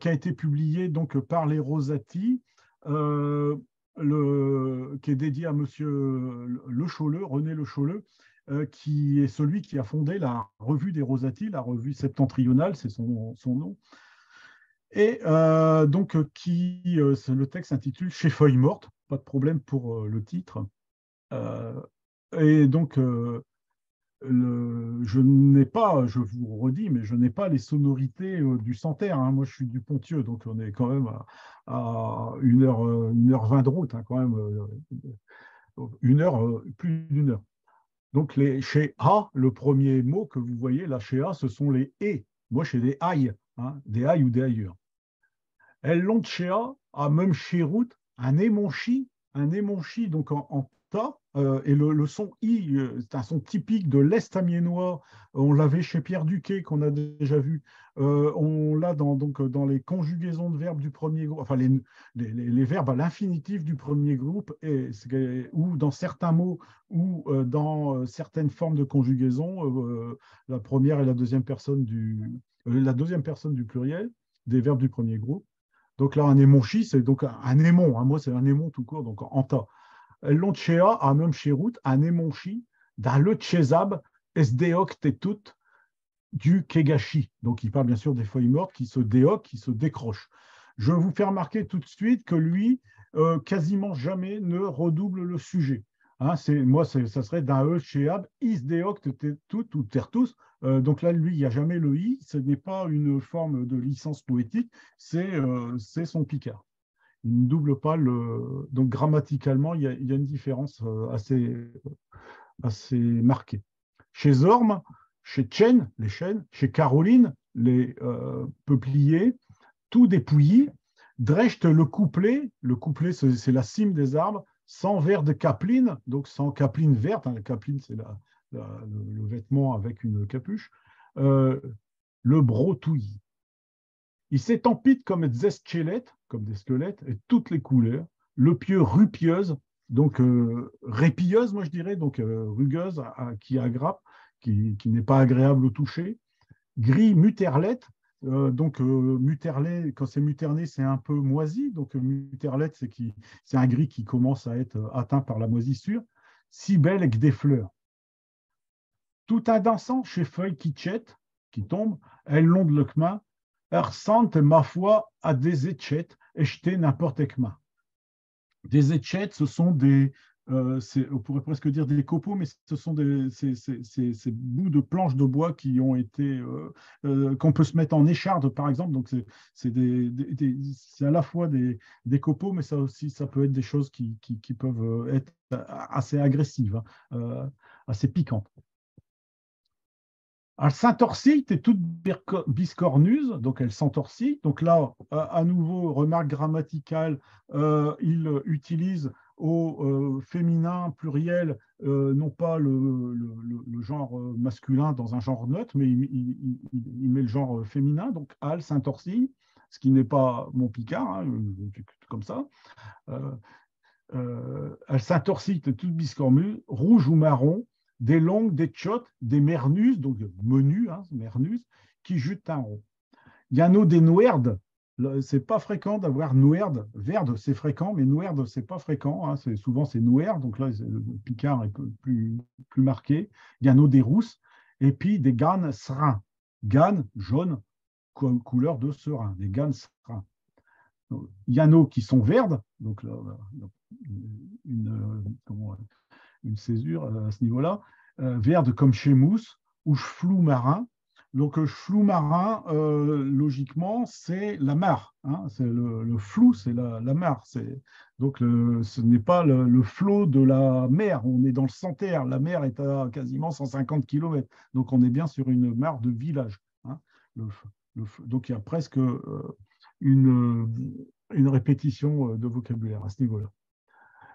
qui a été publié donc par les Rosati, euh, qui est dédié à Monsieur Le Chauleux, René Le Chauleux, qui est celui qui a fondé la revue des Rosati, la revue septentrionale, c'est son nom. Et donc, le texte s'intitule Chez Feuilles mortes, pas de problème pour le titre. Euh, et donc, je n'ai pas, je vous redis, mais je n'ai pas les sonorités du Santerre, hein. Moi, je suis du Ponthieu, donc on est quand même à 1h20 de route, hein, quand même, plus d'1 heure. Donc, chez A, le premier mot que vous voyez là chez A, ce sont les et. Moi, chez des aïe, hein, des aïe ou des ailleurs. Elles l'ont chez A, à même chez route, un émonchi donc en ta, et le son i, c'est un son typique de l'Est amiénois. On l'avait chez Pierre Duquet, qu'on a déjà vu. On l'a dans les conjugaisons de verbes du premier groupe, enfin les verbes à l'infinitif du premier groupe, ou dans certains mots, ou dans certaines formes de conjugaison, la première et la deuxième personne du pluriel des verbes du premier groupe. Donc là, un émonchi, c'est donc un aimon, hein. Moi, c'est un aimon tout court, donc en ta. L'ontchea, a même chez route, un émonchi, dans le tchezab, esdeok tetut, du kegashi. Donc, il parle bien sûr des feuilles mortes qui se déoquent, qui se décrochent. Je vais vous faire remarquer tout de suite que lui, quasiment jamais ne redouble le sujet. Hein, ça serait d'un E sheab, is deoct tout ou tertus. Donc là, lui, il n'y a jamais le i, ce n'est pas une forme de licence poétique, c'est son Picard. Il ne double pas le. Donc grammaticalement, il y a une différence assez marquée. Chez Zorm, chez Chen, les chênes, chez Caroline, les peupliers, tout dépouillis, Drecht le couplet c'est la cime des arbres, sans verre de capeline, donc sans capeline verte, hein, la capeline c'est le vêtement avec une capuche, euh, le brotouillis. Il s'étampite comme des squelettes, et toutes les couleurs, le pieu rupieuse, donc répilleuse, moi je dirais, donc rugueuse, qui aggrappe, qui n'est pas agréable au toucher, gris muterlette, muterlet, quand c'est muterné, c'est un peu moisi, donc muterlette, c'est un gris qui commence à être atteint par la moisissure, si belle avec des fleurs. Tout un dansant chez feuilles qui tombent, elles l'ont de l'okma, ressentent, ma foi, à des échettes, et jeter n'importe quoi. Des échettes, ce sont on pourrait presque dire des copeaux, mais ce sont ces bouts de planches de bois qui ont été, qu'on peut se mettre en écharde, par exemple. Donc, c'est à la fois des copeaux, mais ça aussi, ça peut être des choses qui peuvent être assez agressives, hein, assez piquantes. Elle s'entorcille, est toute biscornuse, donc elle s'entorcille. Donc là, à nouveau, remarque grammaticale, il utilise au féminin pluriel, non pas le genre masculin dans un genre neutre, mais il met le genre féminin, donc elle s'entorcille, ce qui n'est pas mon Picard, hein, comme ça. Elle s'entorcille, toute biscornue, rouge ou marron, des longues, des tchottes, des mernus, donc menus, hein, mernus, qui jutent un rond. Il y en a des nouerdes. C'est pas fréquent d'avoir nouerde. Verde, c'est fréquent, mais nouerde, c'est pas fréquent. Hein. Souvent, c'est nouerd. Donc là, le Picard est plus marqué. Il y en a des rousses. Et puis des ganes serins. Ganes jaune, couleur de serin. Des ganes serins. Il y en a qui sont verdes. Donc là, une césure à ce niveau-là, verde comme chez Mousse, ou flou marin. Donc, flou marin, logiquement, c'est la mare. Hein, c'est le flou, c'est la mare. Donc, ce n'est pas le flot de la mer. On est dans le Santerre. La mer est à quasiment 150 km. Donc, on est bien sur une mare de village. Hein, donc, il y a presque une répétition de vocabulaire à ce niveau-là.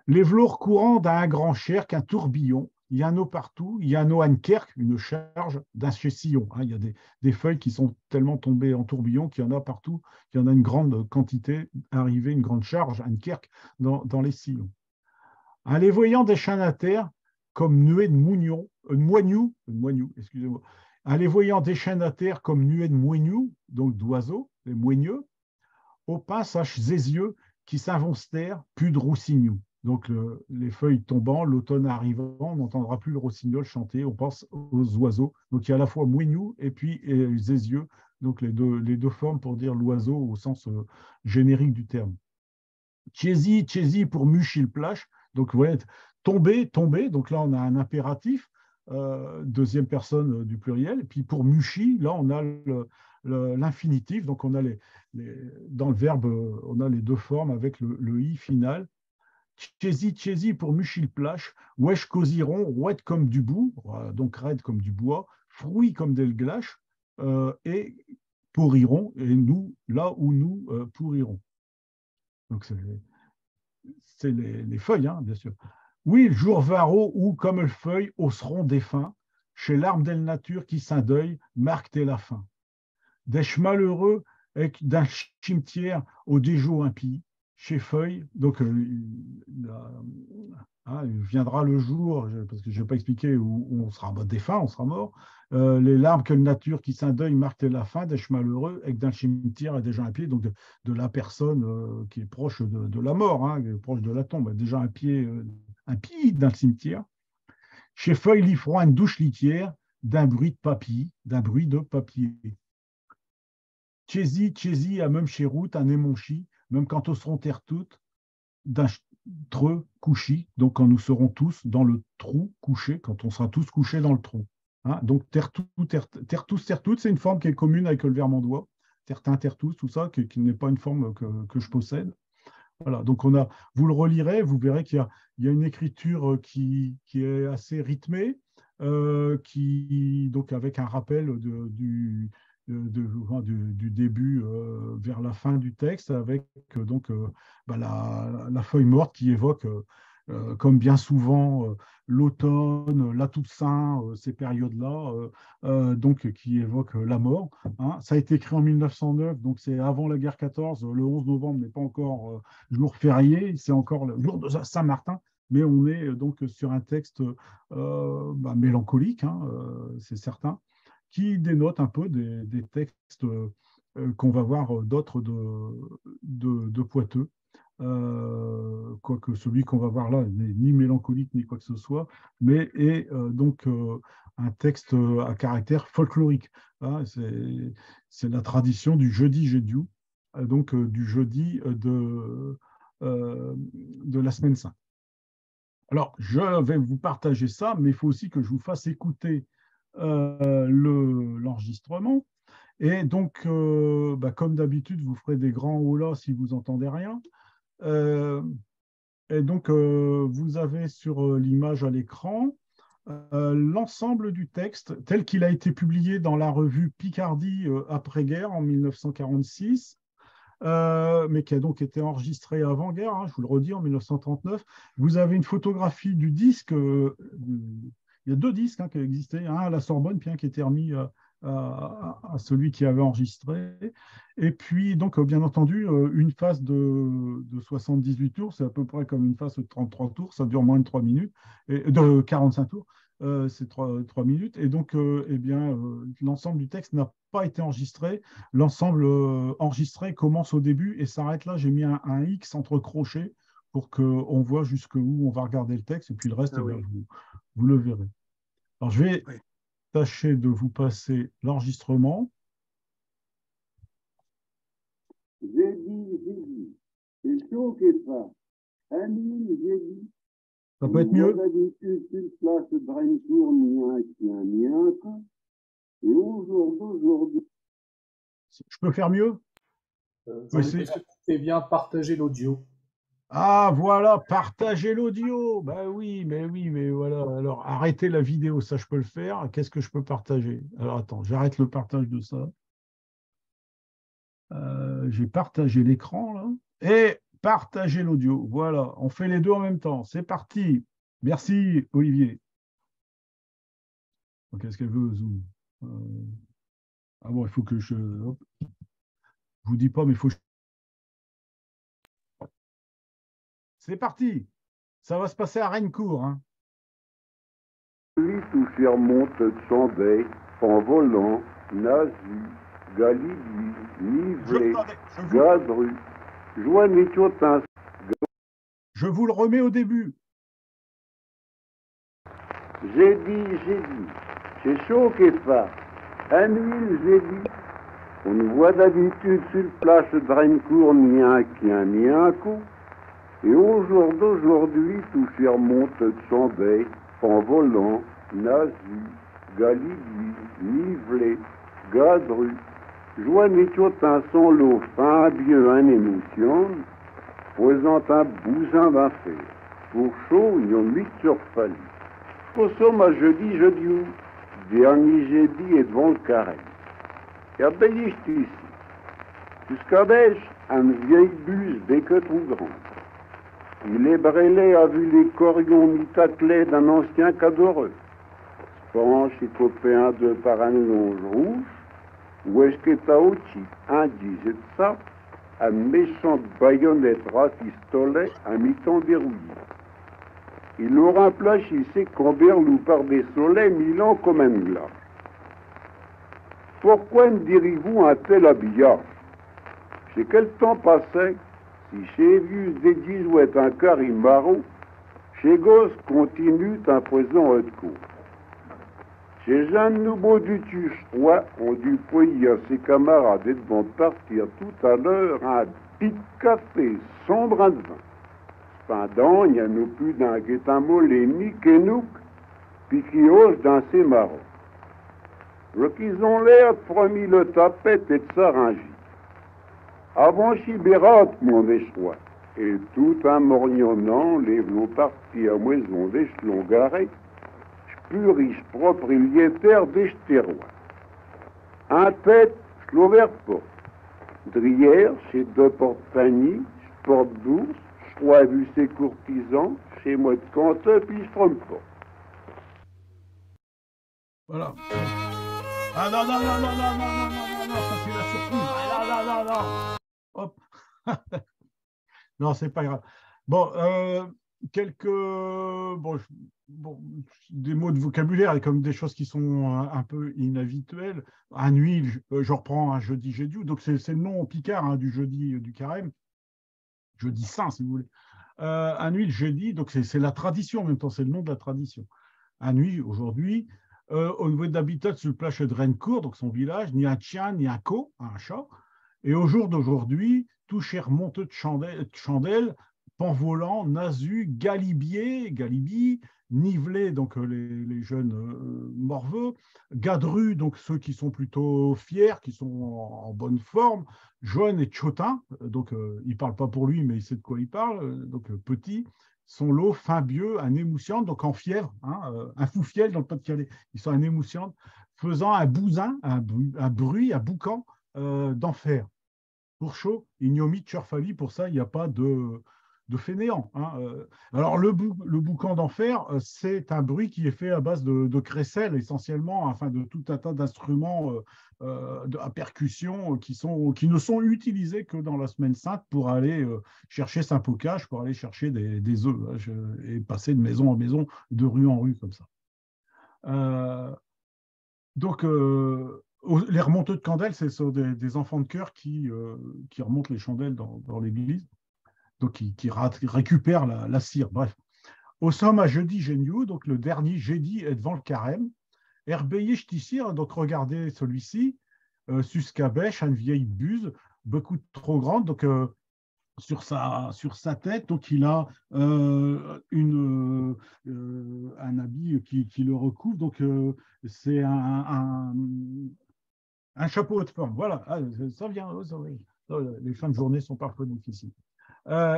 Les velours courants d'un grand cher qu'un tourbillon, il y en a partout, il y en a une kerk, une charge d'un sillon. Hein, il y a des feuilles qui sont tellement tombées en tourbillon qu'il y en a partout, qu'il y en a une grande quantité arrivée, une grande charge, une kerk dans les sillons. En les voyant des chaînes à terre, comme nuées de moignou, excusez-moi, en les voyant des chaînes à terre comme nuées de moignou, donc d'oiseaux, les moigneux, au passage des yeux qui s'investèrent, plus de roussignou. Donc, les feuilles tombant, l'automne arrivant, on n'entendra plus le rossignol chanter, on pense aux oiseaux. Donc, il y a à la fois moignou et puis zézieux, donc les deux formes pour dire l'oiseau au sens générique du terme. Tchézi pour muchil plache, donc vous voyez, tomber, donc là on a un impératif, deuxième personne du pluriel, et puis pour muchi, là on a l'infinitif, donc on a dans le verbe, on a les deux formes avec le i final. Tchézi pour muchil plache, wesh cosiron, rouette comme du bout, donc raide comme du bois, fruit comme des glaches, et pourriront, et nous, là où nous pourrirons. Donc c'est les feuilles, hein, bien sûr. Oui, le jour varro où, comme le feuille, osseront défunts, chez l'arme de la nature qui s'indeuille, marque la fin. Des malheureux d'un cimetière au déjour impie, chez feuille, donc il viendra le jour, parce que je n'ai pas expliqué, où on sera défunt, on sera mort. Les larmes que la nature qui s'indeuille marquent la fin, des malheureux, et d'un cimetière et déjà un pied, donc de la personne qui est proche de la mort, hein, proche de la tombe, déjà un pied dans le cimetière. Chez feuille, l'ifroid, une douche litière, d'un bruit de papier. Tchézi, à même chez route, un émonchi, même quand on seront terre toute, Treux, couchi, donc quand nous serons tous dans le trou couché, quand on sera tous couchés dans le trou. Hein, donc terre-tout, terre-tous, terre-toutes, c'est une forme qui est commune avec le vermandois. Terre-tin, terre-tous, tout ça, qui n'est pas une forme que je possède. Voilà, donc vous le relirez, vous verrez il y a une écriture qui est assez rythmée, donc avec un rappel du début vers la fin du texte, avec la feuille morte qui évoque, comme bien souvent, l'automne, la Toussaint, ces périodes-là, donc qui évoquent la mort. Hein. Ça a été écrit en 1909, donc c'est avant la guerre 14. Le 11 novembre n'est pas encore jour férié, c'est encore le jour de Saint-Martin, mais on est donc sur un texte mélancolique, hein, c'est certain, qui dénote un peu des textes qu'on va voir d'autres de Poiteux. Quoique celui qu'on va voir là n'est ni mélancolique ni quoi que ce soit, mais est un texte à caractère folklorique. Hein, c'est la tradition du jeudi Jédiou, donc du jeudi de la semaine sainte. Alors, je vais vous partager ça, mais il faut aussi que je vous fasse écouter l'enregistrement. Et donc, comme d'habitude, vous ferez des grands holas si vous n'entendez rien. Et donc, vous avez sur l'image à l'écran l'ensemble du texte tel qu'il a été publié dans la revue Picardie après-guerre en 1946, mais qui a donc été enregistré avant-guerre, hein, je vous le redis, en 1939. Vous avez une photographie du disque. Il y a deux disques qui existaient, un à la Sorbonne, puis un qui était remis à celui qui avait enregistré. Et puis, donc, bien entendu, une phase de 78 tours, c'est à peu près comme une phase de 33 tours, ça dure moins de 3 minutes, et, de 45 tours, c'est 3 minutes. Et donc, l'ensemble du texte n'a pas été enregistré. L'ensemble enregistré commence au début et s'arrête là. J'ai mis un X entre crochets pour qu'on voit jusqu'où on va regarder le texte, et puis le reste, vous le verrez. Alors, je vais tâcher de vous passer l'enregistrement. J'ai dit, c'est chaud qu'il fait. Un mille, j'ai dit. Ça peut être mieux. D'habitude, une place de Brencourt, ni un, et aujourd'hui. Je peux faire mieux? Et bien partager l'audio. Ah, voilà, partager l'audio. Bah oui, mais voilà. Alors, arrêtez la vidéo, ça, je peux le faire. Qu'est-ce que je peux partager? Alors, attends, j'arrête le partage de ça. J'ai partagé l'écran, là. Et partager l'audio. Voilà, on fait les deux en même temps. C'est parti. Merci, Olivier. Qu'est-ce qu'elle veut, Zoom? Ah bon, il faut que je... Hop. Je vous dis pas, mais il faut... C'est parti. Ça va se passer à Rennecourt. Hein. Lui toucher remonte de Chambay, en volant, Nazi, Galilée, Nivelé, Gadru, Joanny-Chotin. Je vous le remets au début. J'ai dit, c'est chaud qu'il fait. Un huile, j'ai dit. On nous voit d'habitude sur le plage de Rennecourt, ni un coup. Et au jour d'aujourd'hui, toucher remonte de Chambay, en volant, Nazi, Galilée, Nivelé, Gadru, Joanny-Chotin, son lot fin, bien un émotion, posant un bousin d'affaires. Pour chaud, ils ont mis sur fallu. Au somme, à jeudi, dernier jeudi est devant le carré. Et à Bélicht ici. Jusqu'à Bèche, un vieil bus béque trop grand. Il est brêlé a vu les corions mitaclés d'un ancien cadoreux. Penche et copain de par un longe rouge, où est-ce que t'as aussi un disait ça, un méchant baïonnette à pistolet à mi-temps dérouillé. Il aura plachissé Camberlou par des soleils Milan comme un glace. Pourquoi ne direz-vous un tel habillage? Chez quel temps passait, si chez vieux dédis ou est un carimaro, chez gosse continue un présent de cour. Chez Jeanne Nouveau du Tucheroy, on dut payer à ses camarades et devant partir tout à l'heure un petit café sans brin de vin. Pendant, il n'y a nous plus dans Guétamo les Nikénouk, puis qui osent dans ces marrons. Je qu'ils ont l'air de promis le tapette et de s'arranger. Avant Chibérat, mon choix, et tout en morionnant, les v'lons partis à maison d'échelon garé, plus riche propriétaire des stérois. En tête, je l'ouvert pas. Drière, chez deux porte-paniers, porte-bourse, je crois vu ses courtisans, chez moi de compteur, puis je trompe pas. Voilà. Ah non, non, non, non, non, non, non, non, non, non, ça c'est la surprise. Ah, non, non, non, non. Hop. Non, c'est pas grave. Bon, quelques bon, des mots de vocabulaire et comme des choses qui sont un peu inhabituelles. Un nuit, je reprends un jeudi jédiou, donc c'est le nom en picard hein, du jeudi du carême, jeudi saint si vous voulez. Un nuit, le jeudi, donc c'est la tradition en même temps, c'est le nom de la tradition. Un nuit, aujourd'hui, au niveau de l'habitat sur le plage de Rennecourt, donc son village, ni un chien, ni un co, un chat. Et au jour d'aujourd'hui, tout cher monteux de chandelles, Panvolant, Nazu, Galibier, Nivelé, donc les jeunes morveux, Gadru, donc ceux qui sont plutôt fiers, qui sont en bonne forme, Joanne et Tchotin, donc il ne parle pas pour lui, mais il sait de quoi il parle, donc petit, son lot fin bieux, un émoussiante, donc en fièvre, hein, un fou fiel dans le Pas-de-Calais, ils sont un émoussiante, faisant un bousin, un bruit, un boucan d'enfer. Pour chaud, ignomie, Tcherfali, pour ça, il n'y a pas de fainéant. Hein. Alors, le boucan d'enfer, c'est un bruit qui est fait à base de crécelle, essentiellement, enfin, de tout un tas d'instruments à percussion qui ne sont utilisés que dans la semaine sainte pour aller chercher Saint-Pocage, pour aller chercher des œufs, hein, et passer de maison en maison, de rue en rue, comme ça. Donc, les remonteux de chandelles, ce sont des enfants de chœur qui remontent les chandelles dans l'église, donc qui récupèrent la cire. Bref. Au somme, à jeudi génieux, donc le dernier jeudi est devant le carême. Herbeye Chtissir, donc regardez celui-ci, Suscabèche, une vieille buse, beaucoup trop grande, donc sur sa tête, donc il a un habit qui le recouvre, donc c'est un chapeau haute forme. Voilà, ça vient. Les fins de journée sont parfois difficiles.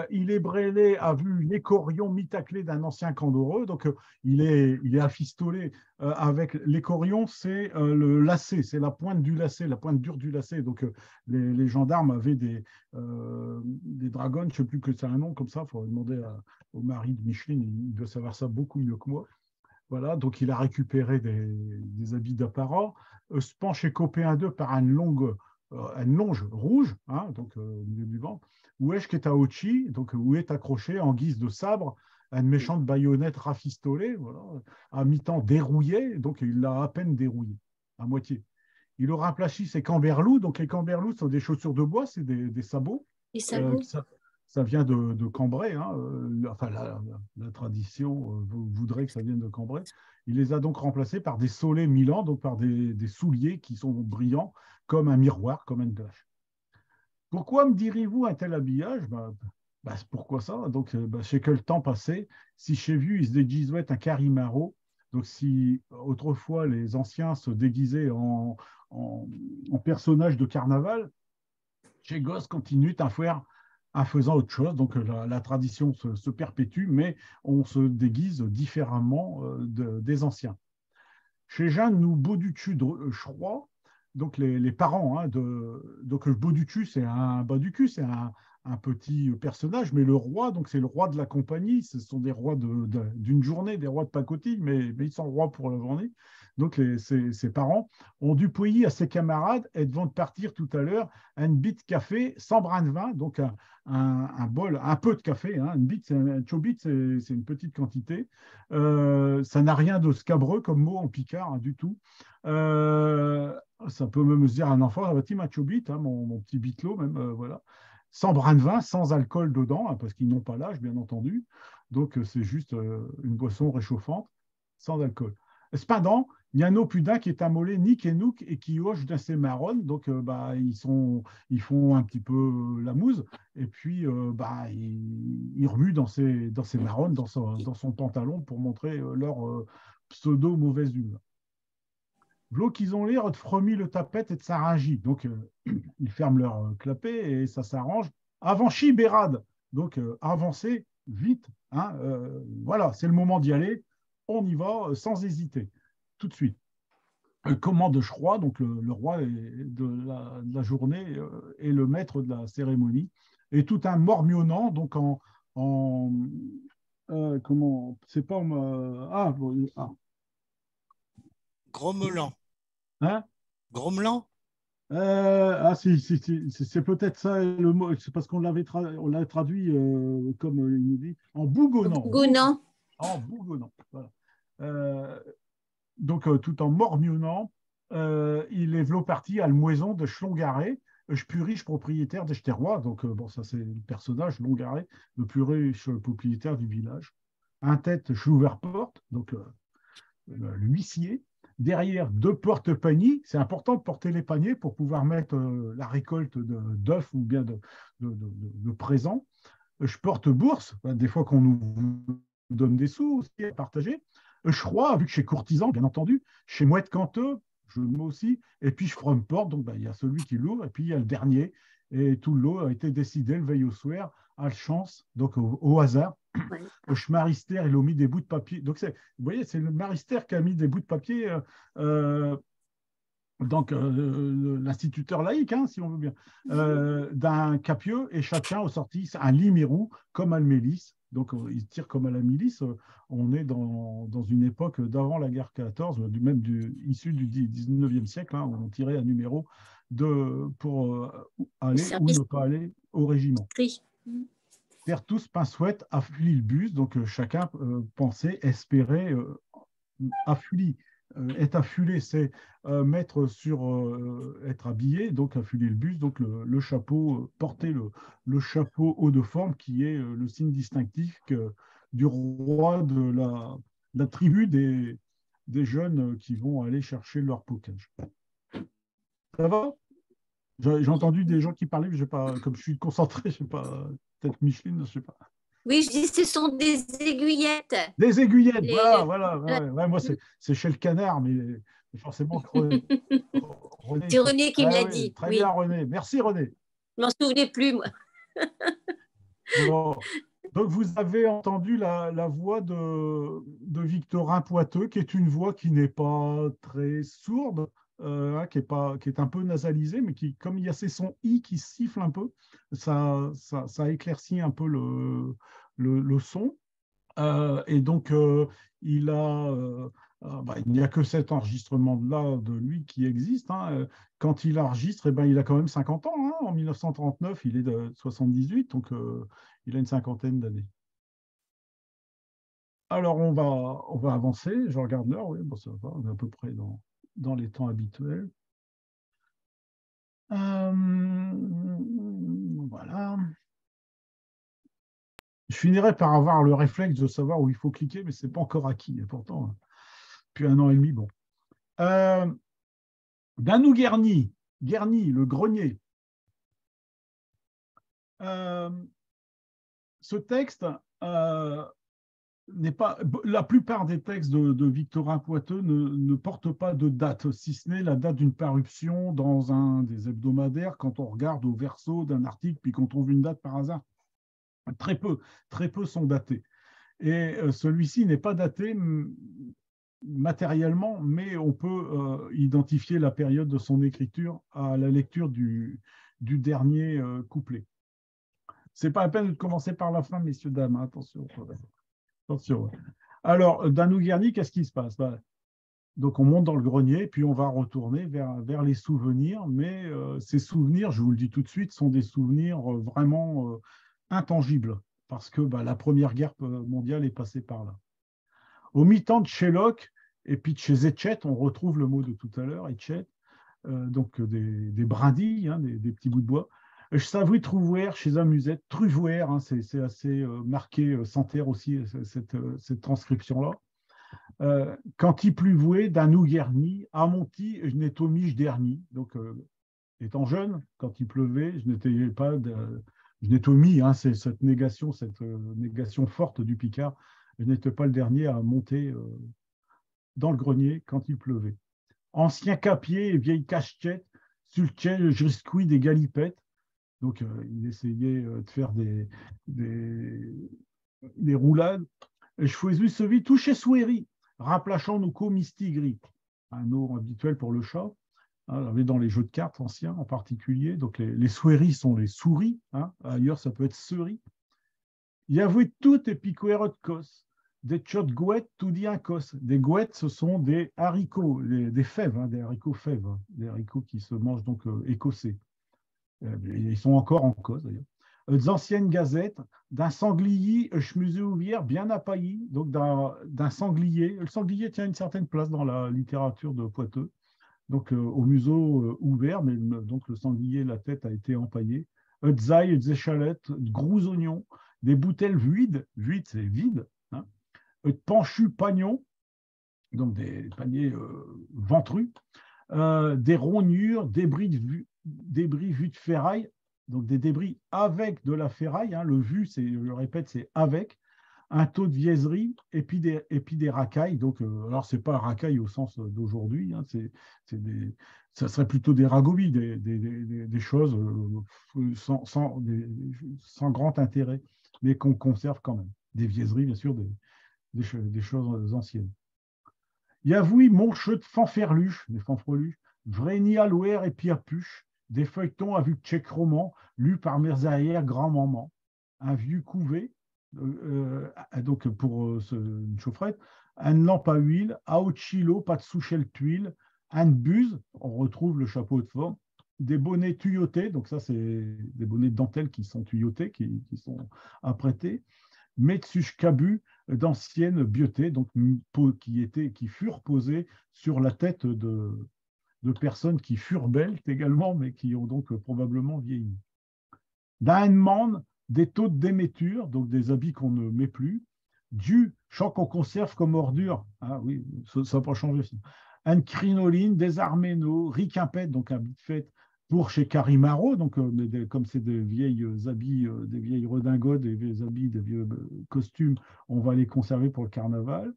Il est brêlé à vue l'écorion mitaclé d'un ancien candoureux, donc il est afistolé avec l'écorion, c'est le lacet, c'est la pointe du lacet, la pointe dure du lacet. Donc les gendarmes avaient des dragons, je ne sais plus que c'est un nom comme ça, il faut demander au mari de Micheline, il doit savoir ça beaucoup mieux que moi. Voilà, donc il a récupéré des habits d'apparat, se penche écopé un d'eux par une longe rouge, hein, donc au milieu du ventre, où est-ce qu'est Aochi, donc où est accroché en guise de sabre une méchante baïonnette rafistolée, voilà, à mi-temps dérouillée, donc il l'a à peine dérouillé, à moitié. Il aura remplacé ses camberlous, donc les camberlous sont des chaussures de bois, c'est des sabots. Des sabots. Ça vient de Cambrai, hein, enfin la tradition voudrait que ça vienne de Cambrai. Il les a donc remplacés par des solets Milan, donc par des souliers qui sont brillants comme un miroir, comme une glace. Pourquoi me direz-vous un tel habillage? Pourquoi ça? Donc, c'est que le temps passé, si chez vous, ils se déguisaient un carimaro, donc si autrefois les anciens se déguisaient en personnages de carnaval, chez Gosse continue à faire en faisant autre chose. Donc la tradition se perpétue, mais on se déguise différemment des anciens. Chez Jeanne, nous Bauducu de Chroix, donc les parents donc le Bauducu, c'est un bas du cul, c'est un petit personnage, mais le roi, donc c'est le roi de la compagnie, ce sont des rois d'une journée, des rois de pacotille, mais ils sont rois pour la journée. Donc ses parents ont dû payer à ses camarades et vont partir tout à l'heure une bite café sans brin de vin, donc un bol, un peu de café, hein, une bite, un chobit, c'est une petite quantité. Ça n'a rien de scabreux comme mot en picard, hein, du tout. Ça peut même se dire à un enfant, un chobit, hein, mon petit bitelot même, voilà. Sans brin de vin, sans alcool dedans, hein, parce qu'ils n'ont pas l'âge, bien entendu. Donc, c'est juste une boisson réchauffante, sans alcool. Cependant, Il y en a plus d'un qui est ammolé, Nick et Nook, et qui hoche dans ses marronnes. Donc, ils font un petit peu la mouse. Et puis, ils remuent dans ses marronnes, dans son pantalon pour montrer leur pseudo-mauvaise humeur. V'là qu'ils ont l'air de fromer le tapette et de s'arranger. Donc, ils ferment leur clapet et ça s'arrange. Avant Chibérade. Donc, avancez vite. Hein, voilà, c'est le moment d'y aller. On y va sans hésiter, tout de suite. Commande Chroix, donc le roi de la journée est le maître de la cérémonie. Et tout un mormionnant, donc en comment, c'est pas Grommelant. hein? Grommelant? C'est peut-être ça le mot, c'est parce qu'on on l'a traduit comme il nous dit, en bougonnant. Bougonnant. En bougonnant, voilà. Donc, tout en mormionnant, il est v'là parti à le moison de Schlongaré, le plus riche propriétaire d'Echterois. Donc, ça, c'est le personnage, Longaré, le plus riche propriétaire du village. Un tête Schlouverporte, donc l'huissier. Derrière, 2 porte-paniers. C'est important de porter les paniers pour pouvoir mettre la récolte d'œufs ou bien de présents. Je porte bourse, des fois qu'on nous donne des sous aussi à partager. Je crois, vu que chez courtisan, bien entendu, chez mouette canteux, je le mets aussi, et puis je ferai une porte, donc il y a celui qui l'ouvre, et puis il y a le dernier, et tout le lot a été décidé le veille au soir, à la chance, donc au hasard. Ouais. Le marister, il a mis des bouts de papier. Donc, vous voyez, c'est le marister qui a mis des bouts de papier, donc l'instituteur laïque, hein, si on veut bien, d'un capieux, et chacun au sorti un limérou, comme à la milice. Donc, il tire comme à la milice. On est dans une époque d'avant la guerre 14, issue du 19e siècle, hein, où on tirait un numéro pour aller ou ne pas aller au régiment. Faire tous pinsouette, affuler le bus. Donc, chacun pensait, espérait affuler. Être affulé, c'est mettre sur être habillé, donc affuler le bus, donc le chapeau, porter le chapeau haut de forme qui est le signe distinctif du roi de la tribu des jeunes qui vont aller chercher leur potage. Ça va? J'ai entendu des gens qui parlaient, mais pas, comme je suis concentré, je sais pas, peut-être Micheline, je sais pas. Oui, je dis ce sont des aiguillettes. Des aiguillettes, voilà. Ouais, moi, c'est chez le canard, mais forcément René. C'est René qui me l'a dit. Très bien, René. Merci, René. Je m'en souvenais plus, moi. Bon. Donc, vous avez entendu la voix de Victorin Poiteux, qui est une voix qui n'est pas très sourde, qui est un peu nasalisée, mais qui, comme il y a ces sons I qui sifflent un peu, ça éclaircit un peu le son. Et donc, il n'y a que cet enregistrement-là de lui qui existe. Hein. Quand il enregistre, il a quand même 50 ans. Hein. En 1939, il est de 78, donc il a une cinquantaine d'années. Alors, on va avancer. Je regarde l'heure. Oui, bon, ça va. On est à peu près dans les temps habituels. Voilà. Je finirai par avoir le réflexe de savoir où il faut cliquer, mais ce n'est pas encore acquis. Et pourtant, depuis 1 an et demi, bon. Danou Guerny, le grenier. Ce texte n'est pas. La plupart des textes de Victorin Poiteux ne portent pas de date, si ce n'est la date d'une parution dans un des hebdomadaires, quand on regarde au verso d'un article, puis qu'on trouve une date par hasard. Très peu sont datés. Et celui-ci n'est pas daté matériellement, mais on peut identifier la période de son écriture à la lecture du dernier couplet. Ce n'est pas la peine de commencer par la fin, messieurs, dames, hein, attention. Alors, Danou Guerny, qu'est-ce qui se passe? Donc, on monte dans le grenier, puis on va retourner vers les souvenirs, mais ces souvenirs, je vous le dis tout de suite, sont des souvenirs vraiment intangibles, parce que la Première Guerre mondiale est passée par là. Au mi-temps de Sherlock et puis de chez Etchett, on retrouve le mot de tout à l'heure, Etchett, donc des brindilles, hein, des petits bouts de bois. Je savais trouver chez un musette, Truvouer, hein, c'est assez marqué Santerre aussi, cette transcription-là. Quand il pluvouait, d'un nous guerni, à monti, je n'étais mis dernier. Donc, étant jeune, quand il pleuvait, je n'étais pas, je n'étais mis, hein, c'est cette négation forte du Picard, je n'étais pas le dernier à monter dans le grenier quand il pleuvait. Ancien capier et vieille cachette, sur lequel je risquais des galipettes. Donc, il essayait de faire des roulades. Et je faisais celui touché souéri, remplaçant nos co-mistigris, un nom habituel pour le chat. Hein, avait dans les jeux de cartes anciens en particulier. Donc, les souéris sont les souris. Hein, ailleurs, ça peut être seuris. Il y avait tout et picoère de cos. Des tchot gouettes, tout dit un cos. Des gouettes, ce sont des haricots, des fèves, hein, des haricots fèves, hein, des haricots qui se mangent donc écossais. Ils sont encore en cause d'ailleurs. Des anciennes gazettes, d'un sanglier, chemisé ouvrière bien appailli, donc d'un sanglier. Le sanglier tient une certaine place dans la littérature de Poiteux, donc au museau ouvert, mais donc le sanglier, la tête a été empaillée. Des ailles, des échalettes, de gros oignons, des bouteilles vides, c'est vide, hein, de penchus pagnons, donc des paniers ventrus, des rognures, débris vus de ferraille, donc des débris avec de la ferraille, hein, le vu, je le répète, c'est avec, un taux de viennerie et puis des racailles. Donc, alors, ce n'est pas racaille au sens d'aujourd'hui, hein, ça serait plutôt des ragovis, des choses sans grand intérêt, mais qu'on conserve quand même. Des vienneries, bien sûr, des choses anciennes. Il y a oui, mon cheu de fanferluche, des fanfreluches, Vreni à l'ouer et puis à puche, des feuilletons à vue de tchèque roman, lus par mes arrière-grand-mamans, un vieux couvé, donc pour une chaufferette, une lampe à huile, à haut chilo, pas de souchelle tuile, un buse, on retrouve le chapeau de forme, des bonnets tuyautés, donc ça c'est des bonnets de dentelle qui sont tuyautés, qui sont apprêtés, Metsush Kabu d'anciennes biotés, donc qui furent posées sur la tête de personnes qui furent belles également, mais qui ont donc probablement vieilli. D'un des taux de déméture, donc des habits qu'on ne met plus, du champ qu'on conserve comme ordure, ah oui, ça n'a pas changé. Un crinoline, des arménos, riquimpette, donc un habit de fête pour chez Carimaro, donc comme c'est des vieilles habits, des vieilles redingotes, des vieux habits, des vieux costumes, on va les conserver pour le carnaval.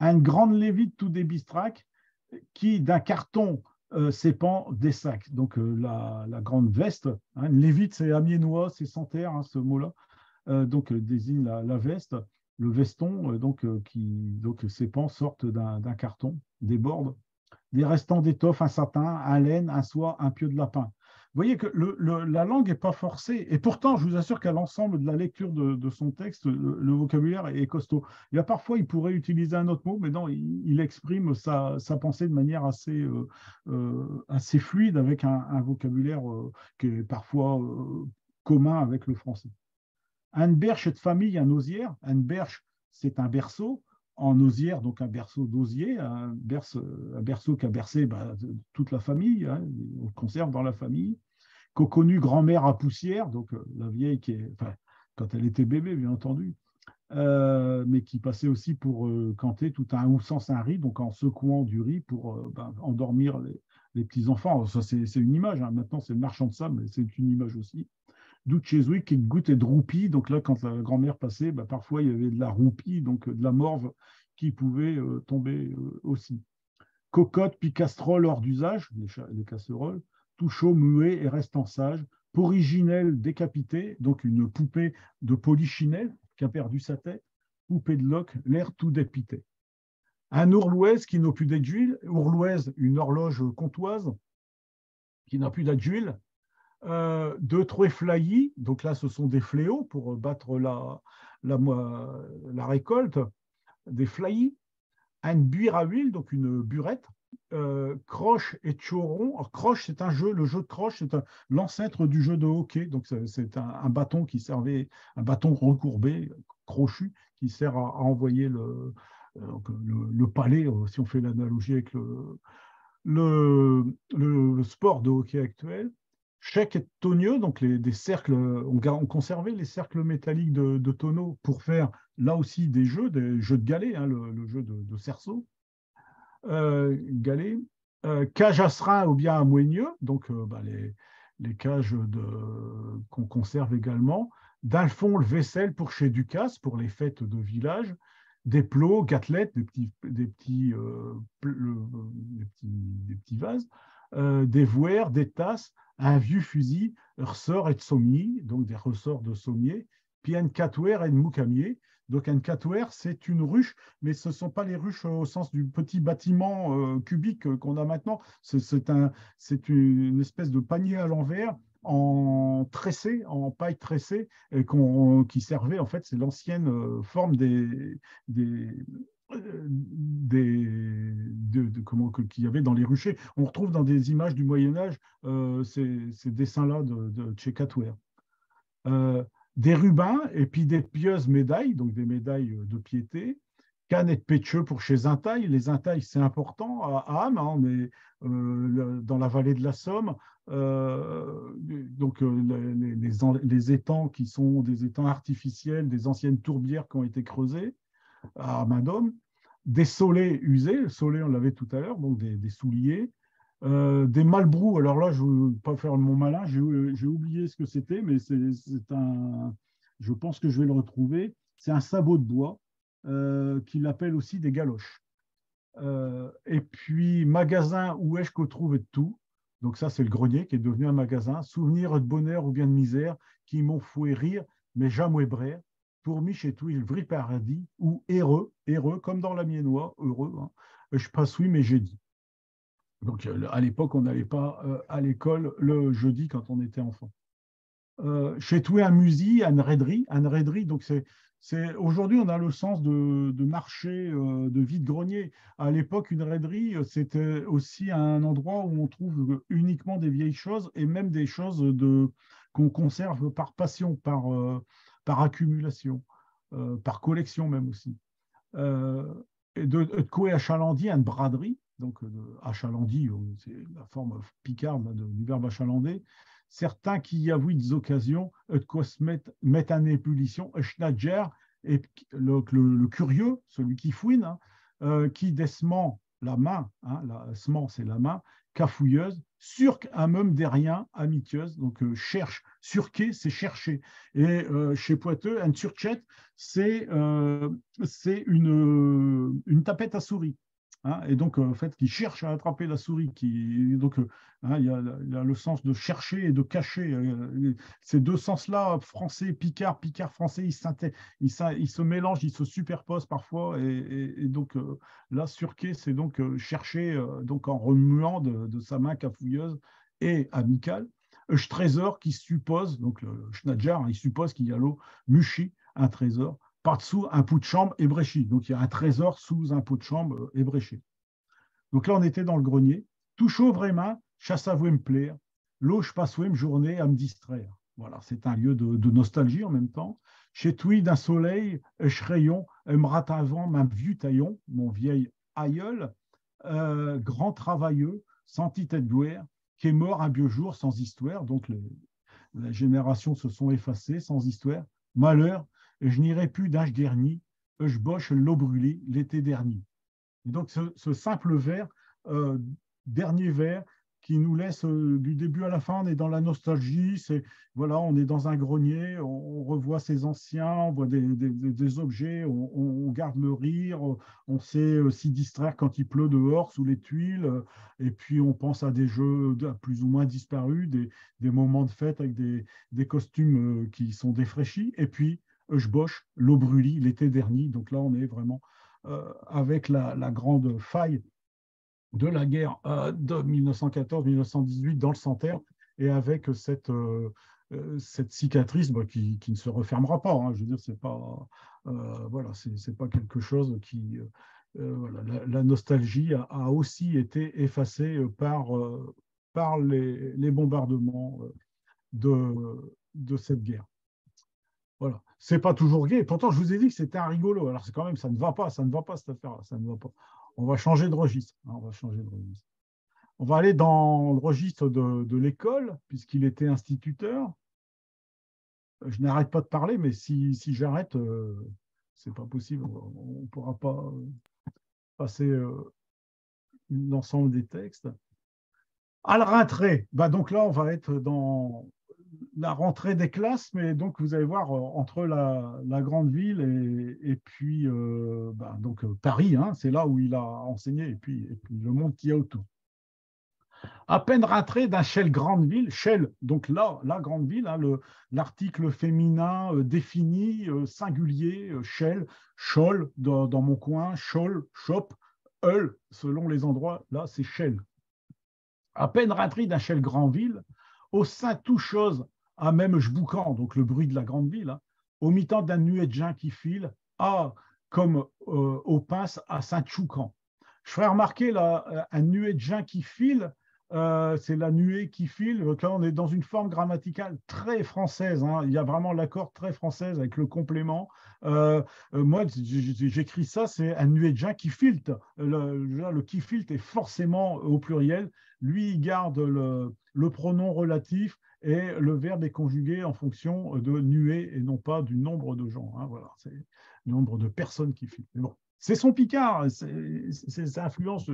Un grande lévite tout des bistracs qui, d'un carton, s'épand des sacs. Donc la grande veste, hein, une lévite, c'est amiénois, c'est santerre, hein, ce mot-là, donc désigne la veste, le veston, qui s'épand, sortent d'un carton, des bordes, des restants d'étoffe, un satin, un laine, un soie, un pieu de lapin. Vous voyez que la langue n'est pas forcée, et pourtant, je vous assure qu'à l'ensemble de la lecture de son texte, le vocabulaire est costaud. Il y a parfois, il pourrait utiliser un autre mot, mais non, il exprime sa pensée de manière assez fluide, avec un vocabulaire qui est parfois commun avec le français. Un berche de famille, un osière. Un berche, c'est un berceau. En osière, donc un berceau d'osier, un berceau qui a bercé toute la famille, hein, on le conserve dans la famille. Qu'au connu grand-mère à poussière, donc la vieille quand elle était bébé, bien entendu, mais qui passait aussi pour canter tout un houssan un riz, donc en secouant du riz pour endormir les petits-enfants. Ça, c'est une image, hein. Maintenant c'est le marchand de sable, mais c'est une image aussi. D'où chez lui qui goûtait de roupie. Donc là, quand la grand-mère passait, parfois il y avait de la roupie, donc de la morve qui pouvait tomber aussi. Cocotte, puis casserole hors d'usage, les casseroles, tout chaud, muet et restant sage. Porriginelle décapitée, donc une poupée de polichinelle qui a perdu sa tête. Poupée de loque, l'air tout dépité. Un ourlouaise qui n'a plus d'huile. Ourlouaise, une horloge comtoise qui n'a plus d'huile. De Troeflailly, donc là ce sont des fléaux pour battre la récolte, des flaillis, un buire à huile, donc une burette, croche et choron. Alors, croche, c'est le jeu de croche, c'est l'ancêtre du jeu de hockey, donc c'est un bâton qui servait, un bâton recourbé, crochu, qui sert à envoyer le palais, si on fait l'analogie avec le sport de hockey actuel. chèques et tonnieux, donc des cercles, on conservait les cercles métalliques de tonneaux pour faire là aussi des jeux de galets, hein, le jeu de cerceau, galets, cage à serin ou bien à moigneux, donc les cages qu'on conserve également, d'Alphon le vaisselle pour chez Ducasse, pour les fêtes de village, des plots, gâtelettes, des petits vases, des vouères, des tasses, un vieux fusil, ressort et de sommier, donc des ressorts de sommier, puis un catouère et de moucamier. Donc un catouère, c'est une ruche, mais ce ne sont pas les ruches au sens du petit bâtiment cubique qu'on a maintenant. C'est une espèce de panier à l'envers en tressé, en paille tressée, qui servait, en fait, c'est l'ancienne forme qu'il y avait dans les ruchers. On retrouve dans des images du Moyen-Âge ces dessins-là de chez Catouer. Des rubins et puis des pieuses médailles, donc des médailles de piété, cannes et de pétcheux pour chez Intaille. Les Intailles, c'est important à Ham, hein, on est dans la vallée de la Somme. Donc les étangs qui sont des étangs artificiels, des anciennes tourbières qui ont été creusées à main d'homme, des solets usés, le solet on l'avait tout à l'heure, donc des souliers, des malbrous. Alors là, je ne veux pas faire mon malin, j'ai oublié ce que c'était, mais je pense que je vais le retrouver. C'est un sabot de bois qu'il appelle aussi des galoches. Et puis, magasin où est-ce qu'on trouve tout. Donc ça, c'est le grenier qui est devenu un magasin. Souvenirs de bonheur ou bien de misère qui m'ont fait rire, mais jamais brère. Pour mich et tout, il vrai paradis, ou heureux, comme dans la miennois, heureux. Hein. Je passe oui, mais j'ai dit. Donc à l'époque, on n'allait pas à l'école le jeudi quand on était enfant. Chez tout un musée, une raiderie, donc aujourd'hui, on a le sens de marché, de vide-grenier. À l'époque, une raiderie, c'était aussi un endroit où on trouve uniquement des vieilles choses et même des choses qu'on conserve par passion, par accumulation, par collection même aussi. Et de quoi à Chalandy, une braderie, donc achalandie, c'est la forme picarde du verbe achalander. Certains qui y avouent des occasions de quoi se mettre en ébullition, Schnadger, et le curieux, celui qui fouine, hein, qui descend la main, hein, la sement c'est la main, cafouilleuse, surque un même derrien, amicieuse, donc cherche, surquer c'est chercher. Et chez Poiteux, un surchette, c'est une tapette à souris. Hein, et donc, en fait, qui cherche à attraper la souris. Donc, hein, il y a le sens de chercher et de cacher. Ces deux sens-là, français, picard français, ils se mélangent, ils se superposent parfois. Et donc, là, surquer, c'est donc chercher donc en remuant de sa main cafouilleuse et amicale. Trésor qui suppose, donc le Schnadger, hein, il suppose qu'il y a l'eau mushi, un trésor par-dessous un pot de chambre ébréché. Donc, il y a un trésor sous un pot de chambre ébréché. Donc là, on était dans le grenier. Tout chaud vraiment, chasse à vous me plaire. L'eau, je passe une journée à me distraire. Voilà, c'est un lieu de nostalgie en même temps. Chez Touy, d'un soleil, je rayon, me rate avant ma vieux taillon, mon vieil aïeul, grand travailleux, sans tête de guerre, qui est mort un vieux jour sans histoire. Donc, les générations se sont effacées sans histoire. Malheur, je n'irai plus d'âge dernier, je boche l'eau brûlée l'été dernier. Et donc, ce simple vers, dernier vers, qui nous laisse du début à la fin, on est dans la nostalgie, voilà, on est dans un grenier, on revoit ses anciens, on voit des objets, on garde le rire, on sait s'y distraire quand il pleut dehors sous les tuiles, et puis on pense à des jeux plus ou moins disparus, des moments de fête avec des costumes qui sont défraîchis, et puis je boche l'eau brûlie l'été dernier. Donc là, on est vraiment avec la grande faille de la guerre de 1914-1918 dans le Santerre et avec cette cicatrice qui ne se refermera pas. Hein. Je veux dire, c'est pas voilà, c'est pas quelque chose qui voilà, la nostalgie a aussi été effacée par les bombardements de cette guerre. Voilà. C'est pas toujours gai. Pourtant, je vous ai dit que c'était un rigolo. Alors, c'est quand même, ça ne va pas cette affaire-là. Ça ne va pas. On va changer de registre. Hein, on va changer de registre. On va aller dans le registre de l'école, puisqu'il était instituteur. Je n'arrête pas de parler, mais si j'arrête, c'est pas possible. On ne pourra pas passer l'ensemble des textes. À la rentrée, bah donc là, on va être dans la rentrée des classes, mais donc vous allez voir entre la grande ville et puis donc, Paris, hein, c'est là où il a enseigné, et puis le monde qui est autour. À peine rentré d'un Shell grande ville, Shell, donc là, la grande ville, hein, l'article féminin défini, singulier, Shell, Scholl dans mon coin, Scholl, Shop, Hull, selon les endroits, là c'est Shell. À peine rentré d'un Shell grande ville, au sein tout chose, à même Jboucan, donc le bruit de la grande ville, hein, au mi-temps d'un nuet de gens qui file, comme au pince à Saint-Choucan. Je ferai remarquer là, un nuet de gens qui file, c'est la nuée qui file. Donc là, on est dans une forme grammaticale très française, hein. Il y a vraiment l'accord très française avec le complément. Moi, j'écris ça, c'est un nuet de gens qui filte. Le qui filte est forcément au pluriel. Lui, il garde le pronom relatif et le verbe est conjugué en fonction de nuée et non pas du nombre de gens, hein. Voilà, c'est le nombre de personnes qui filent. Mais bon, c'est son Picard, ça influence.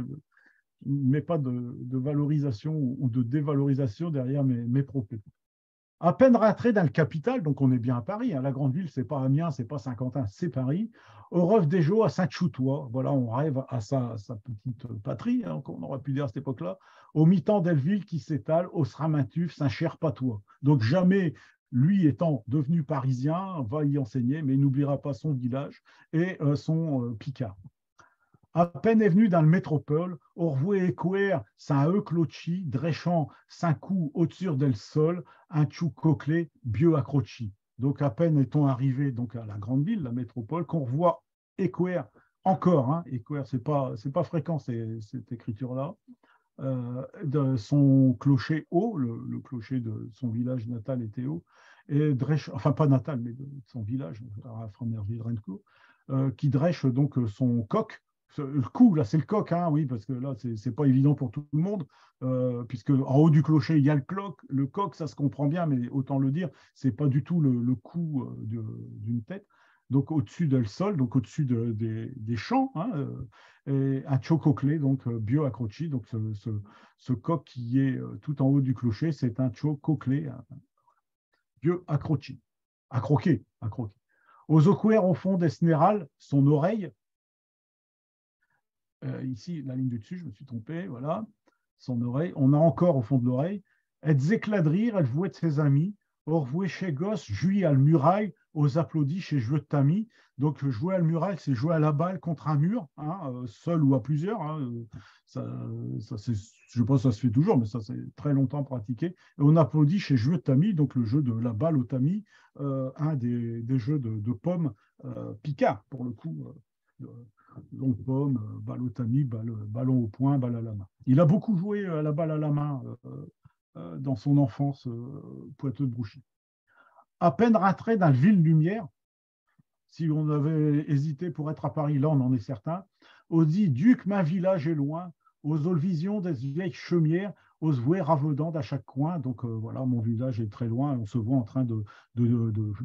Je ne mets pas de valorisation ou de dévalorisation derrière mes propos. À peine rentré dans le capital, donc on est bien à Paris, hein, la grande ville, c'est pas Amiens, c'est pas Saint-Quentin, c'est Paris. Au rêve des jours à Saint-Choutois, voilà, on rêve à sa petite patrie, hein, on aurait pu dire à cette époque-là, au mi-temps d'Elleville qui s'étale, au Sramintuf, Saint-Cher patois. Donc jamais, lui étant devenu parisien, va y enseigner, mais il n'oubliera pas son village et son Picard. À peine est venu dans le métropole, Orvoué et Couer, Saint-Euclochi, Dréchant, Saint-Cou, au-dessus del sol, un tchou coquelé, bieux accrochi. Donc à peine est-on arrivé donc à la grande ville, la métropole, qu'on revoit Équerre encore, hein, Équerre, c'est pas fréquent cette écriture-là, de son clocher haut, le clocher de son village natal était haut, et Dréchant, enfin pas natal, mais de son village, à Fromerville-Rencourt, qui drèche donc son coq. Le coup, là, c'est le coq, hein, oui, parce que là, c'est pas évident pour tout le monde, puisque en haut du clocher, il y a le coq, ça se comprend bien, mais autant le dire, c'est pas du tout le coup d'une tête. Donc au-dessus del sol, donc au-dessus des champs, hein, et un chococlé, donc bio-accrochi, donc ce coq qui est tout en haut du clocher, c'est un chococlé, bio-accrochi, accroqué. Aux ocuers au fond des snérales, son oreille. Ici, la ligne du dessus, je me suis trompé, voilà, son oreille. On a encore au fond de l'oreille. Elle zécladrir, elle vouait de ses amis. Or, voué chez gosse, jouit à le muraille, aux applaudis chez joueur de tamis. Donc, jouer à le muraille, c'est jouer à la balle contre un mur, hein, seul ou à plusieurs. Hein, ça, je ne sais pas si ça se fait toujours, mais ça, c'est très longtemps pratiqué. Et on applaudit chez joueur de tamis, donc le jeu de la balle au tamis, un des jeux de pommes Picard, pour le coup. Longue pomme, balle au tamis, ballon au poing, balle à la main. Il a beaucoup joué à la balle à la main dans son enfance Poiteux-de-Brouchy. À peine rentré dans la ville lumière, si on avait hésité pour être à Paris, là on en est certain, on dit Duc, ma village est loin, aux visions des vieilles chaumières, aux vouer ravedant à chaque coin. Donc voilà, mon village est très loin, on se voit en train de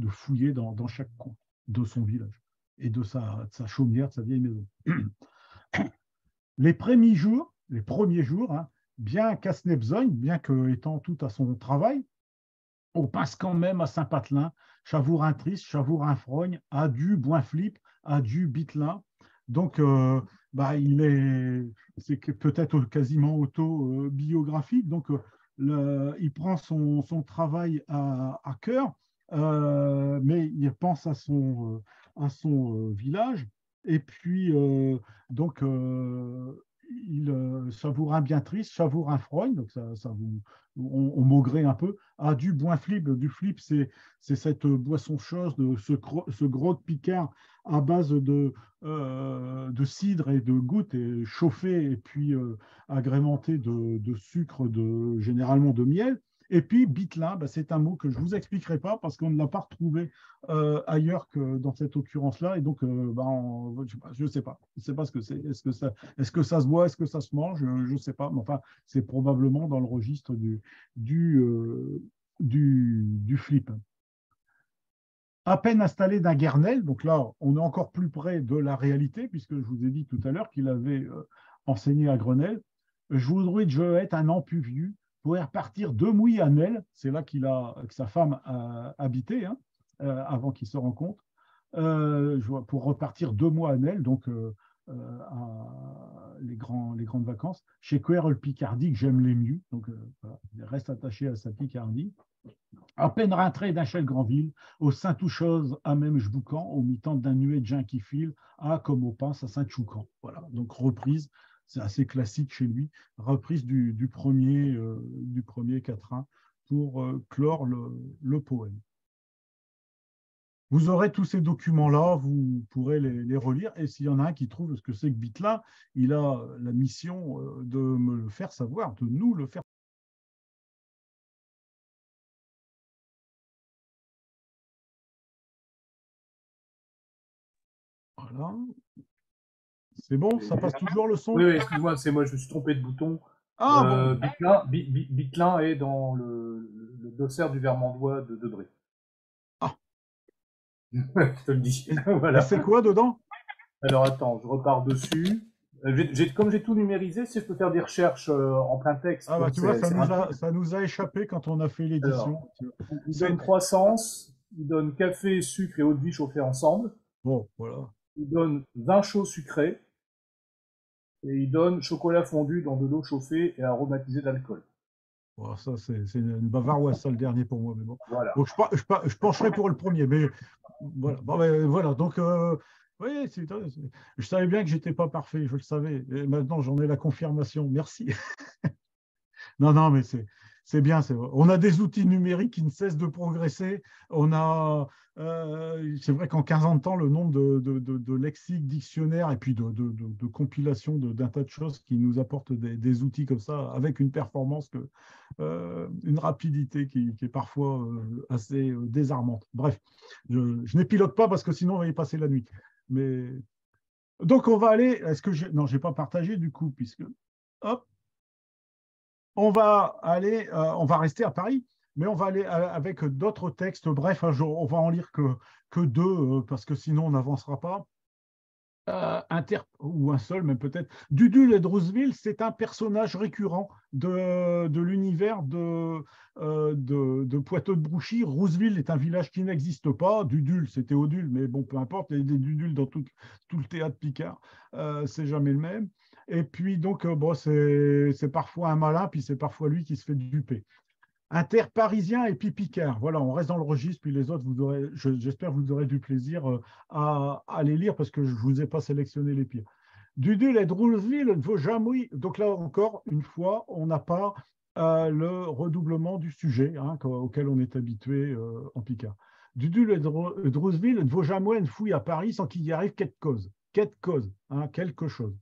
fouiller dans chaque coin de son village et de sa chaumière, de sa vieille maison. Les premiers jours, hein, bien qu'à ce n'est besogne, bien qu'étant tout à son travail, on passe quand même à Saint-Patelin, chavour un triste, chavour un frogne, adieu Boinflip, adieu Bitelin. Donc, c'est peut-être quasiment autobiographique. Donc, il prend son travail à cœur, mais il pense à son village. Et puis, donc, il savourin bien triste, savourin frogne, donc on maugré un peu. Ah, du Boinflip, du flip, c'est cette boisson chose, ce gros Picard à base de cidre et de gouttes, et chauffé et puis agrémenté de sucre, généralement de miel. Et puis, bitlin, bah, c'est un mot que je ne vous expliquerai pas parce qu'on ne l'a pas retrouvé ailleurs que dans cette occurrence-là. Et donc, bah, je ne sais pas. Je ne sais pas ce que c'est. Est-ce que ça se boit? Est-ce que ça se mange? Je ne sais pas. Mais enfin, c'est probablement dans le registre du, euh, du flip. À peine installé d'un Guernel, donc là, on est encore plus près de la réalité, puisque je vous ai dit tout à l'heure qu'il avait enseigné à Grenelle. Je voudrais je être un an plus vieux, pour repartir de Mouy à Nel, c'est là que sa femme a habité, hein, avant qu'ils se rencontrent, pour repartir 2 mois à Nel, donc les grandes vacances, chez Querol Picardie, que j'aime les mieux, donc voilà, il reste attaché à sa Picardie. À peine rentré d'un chel Grandville, au Saint-Touchose, à même Jboucan, au mi-temps d'un nuet de gin qui file, à comme au pince à Saint-Choucan. Voilà, donc reprise, c'est assez classique chez lui, reprise du premier quatrain pour clore le poème. Vous aurez tous ces documents-là, vous pourrez les relire, et s'il y en a un qui trouve ce que c'est que Bitlin, il a la mission de me le faire savoir, de nous le faire. Voilà. C'est bon, ça passe toujours le son? Oui, excuse-moi, c'est moi, je me suis trompé de bouton. Ah, bon. Bitlin est dans le glossaire du vermandois de Debré. Ah. Je te le dis. Et, voilà. Et c'est quoi dedans? Alors attends, je repars dessus. Comme j'ai tout numérisé, si je peux faire des recherches en plein texte. Ah bah tu vois, ça nous a échappé quand on a fait l'édition. Il donne croissance, il donne café, sucre et eau de vie chauffés ensemble. Bon, voilà. Il donne vin chaud sucré. Et il donne chocolat fondu dans de l'eau chauffée et aromatisé d'alcool. Bon, ça, c'est une bavaroise, ça, le dernier pour moi. Mais bon. Voilà. Donc, je pencherai pour le premier. Mais voilà. Bon, ben, voilà. Donc, oui, je savais bien que j'étais pas parfait, je le savais. Et maintenant, j'en ai la confirmation. Merci. Non, mais c'est bien. On a des outils numériques qui ne cessent de progresser. C'est vrai qu'en 15 ans de temps, le nombre de lexiques, dictionnaires et puis de compilations d'un tas de choses qui nous apportent des outils comme ça, avec une performance, une rapidité qui est parfois assez désarmante. Bref, je n'épilogue pas parce que sinon, on va y passer la nuit. Mais... Donc, on va aller... Non, je n'ai pas partagé du coup, puisque... Hop, on va rester à Paris, mais on va aller avec d'autres textes. Bref, on va en lire que 2, parce que sinon on n'avancera pas. Ou un seul, même peut-être. Dudul et Drousville, c'est un personnage récurrent de l'univers de Poitou de Brouchy. Rouzeville est un village qui n'existe pas. Dudul, c'était Odule, mais bon, peu importe, il y a des Dudules dans tout le théâtre Picard. C'est jamais le même. Et puis, donc, bon, c'est parfois un malin, puis c'est parfois lui qui se fait duper. Interparisien et puis Picard. Voilà, on reste dans le registre, puis les autres, j'espère que vous aurez du plaisir à les lire parce que je ne vous ai pas sélectionné les pires. Dudul et Drousville ne vaut jamais. Donc là encore, une fois, on n'a pas le redoublement du sujet auquel on est habitué en Picard. Dudul et Drousville ne vaut jamais une fouille à Paris sans qu'il y arrive quelque chose. Quelque chose.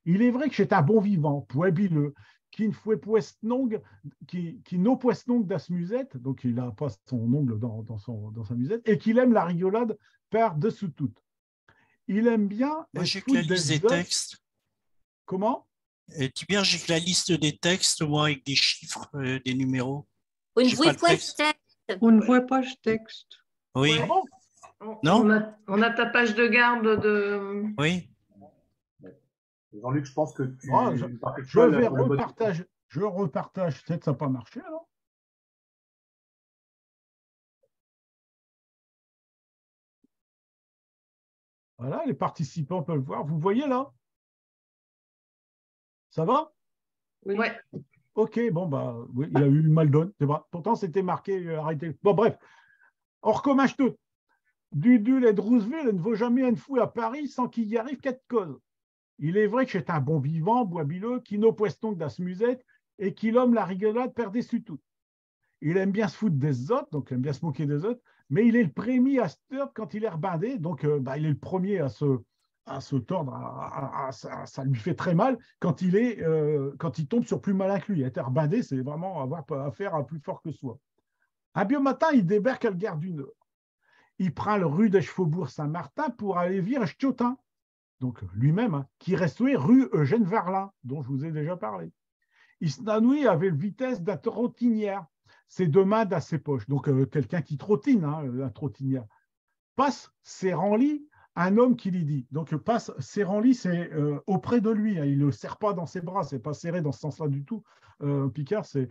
Il est vrai que c'est un bon vivant, poibileux, qui ne fouet poesnong, qui no poesnong das musette, donc il n'a pas son ongle dans sa musette, et qu'il aime la rigolade par-dessous tout. Il aime bien. Moi, j'ai que la liste des textes. Comment? Tu bien, j'ai que la liste des textes, moi, avec des chiffres, des numéros. On ne voit pas ce texte. On ne voit pas ce texte. Oui. Ah bon? Non? On a ta page de garde de... Oui. Jean-Luc, je pense que je repartage. Peut-être ça n'a pas marché alors. Voilà, les participants peuvent voir. Vous voyez là? Ça va? Oui. Ouais. Ok, bon, bah, oui, il a eu mal donne, c'est vrai. Pourtant, c'était marqué arrêté. Bon, bref, on recommence tout. Dudul et Drousville ne vaut jamais une fouille à Paris sans qu'il y arrive quelque cause. Il est vrai que c'est un bon vivant, boibileux, qui no poisson das musette et qui l'homme la rigolade par-dessus tout. Il aime bien se foutre des autres, donc il aime bien se moquer des autres, mais il est le premier à se tordre quand il est rebindé, donc il est le premier à se à se tordre, ça lui fait très mal quand il tombe sur plus malin que lui. Être bindé, c'est vraiment avoir affaire à plus fort que soi. Un beau matin, il débarque à la gare du Nord. Il prend le rue des Faubourg Saint-Martin pour aller vire Stiotin, donc lui-même, hein, qui restait rue Eugène Varlin, dont je vous ai déjà parlé. Il s'ennuie avec la vitesse d'un trottinière, ses deux mains dans ses poches. Donc quelqu'un qui trottine, hein, un trottinière. Passe Serranly, un homme qui lui dit. Donc passe Serranly, c'est auprès de lui, hein, il ne le serre pas dans ses bras, c'est pas serré dans ce sens-là du tout. Picard, c'est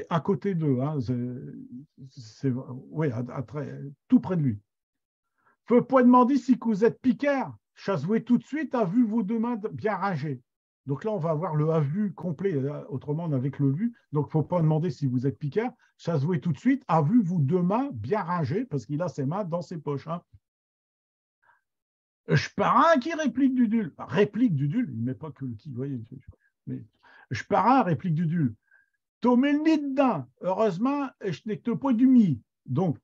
à côté d'eux, hein, oui, tout près de lui. Faut pas demander si vous êtes Picard. Chasoué tout de suite, a vu vos deux mains bien rangées. Donc là, on va avoir le a vu complet, autrement avec le vu. Donc, il ne faut pas demander si vous êtes Picard. Chasoué tout de suite, a vu vos deux mains bien rangées, parce qu'il a ses mains dans ses poches. Hein. Je pars un qui réplique Dudule. Réplique Dudule, il ne met pas que le qui, vous voyez. Mais je pars un, réplique Dudule. Tu mets le nez dedans. Heureusement, je n'ai que pas du mi. Donc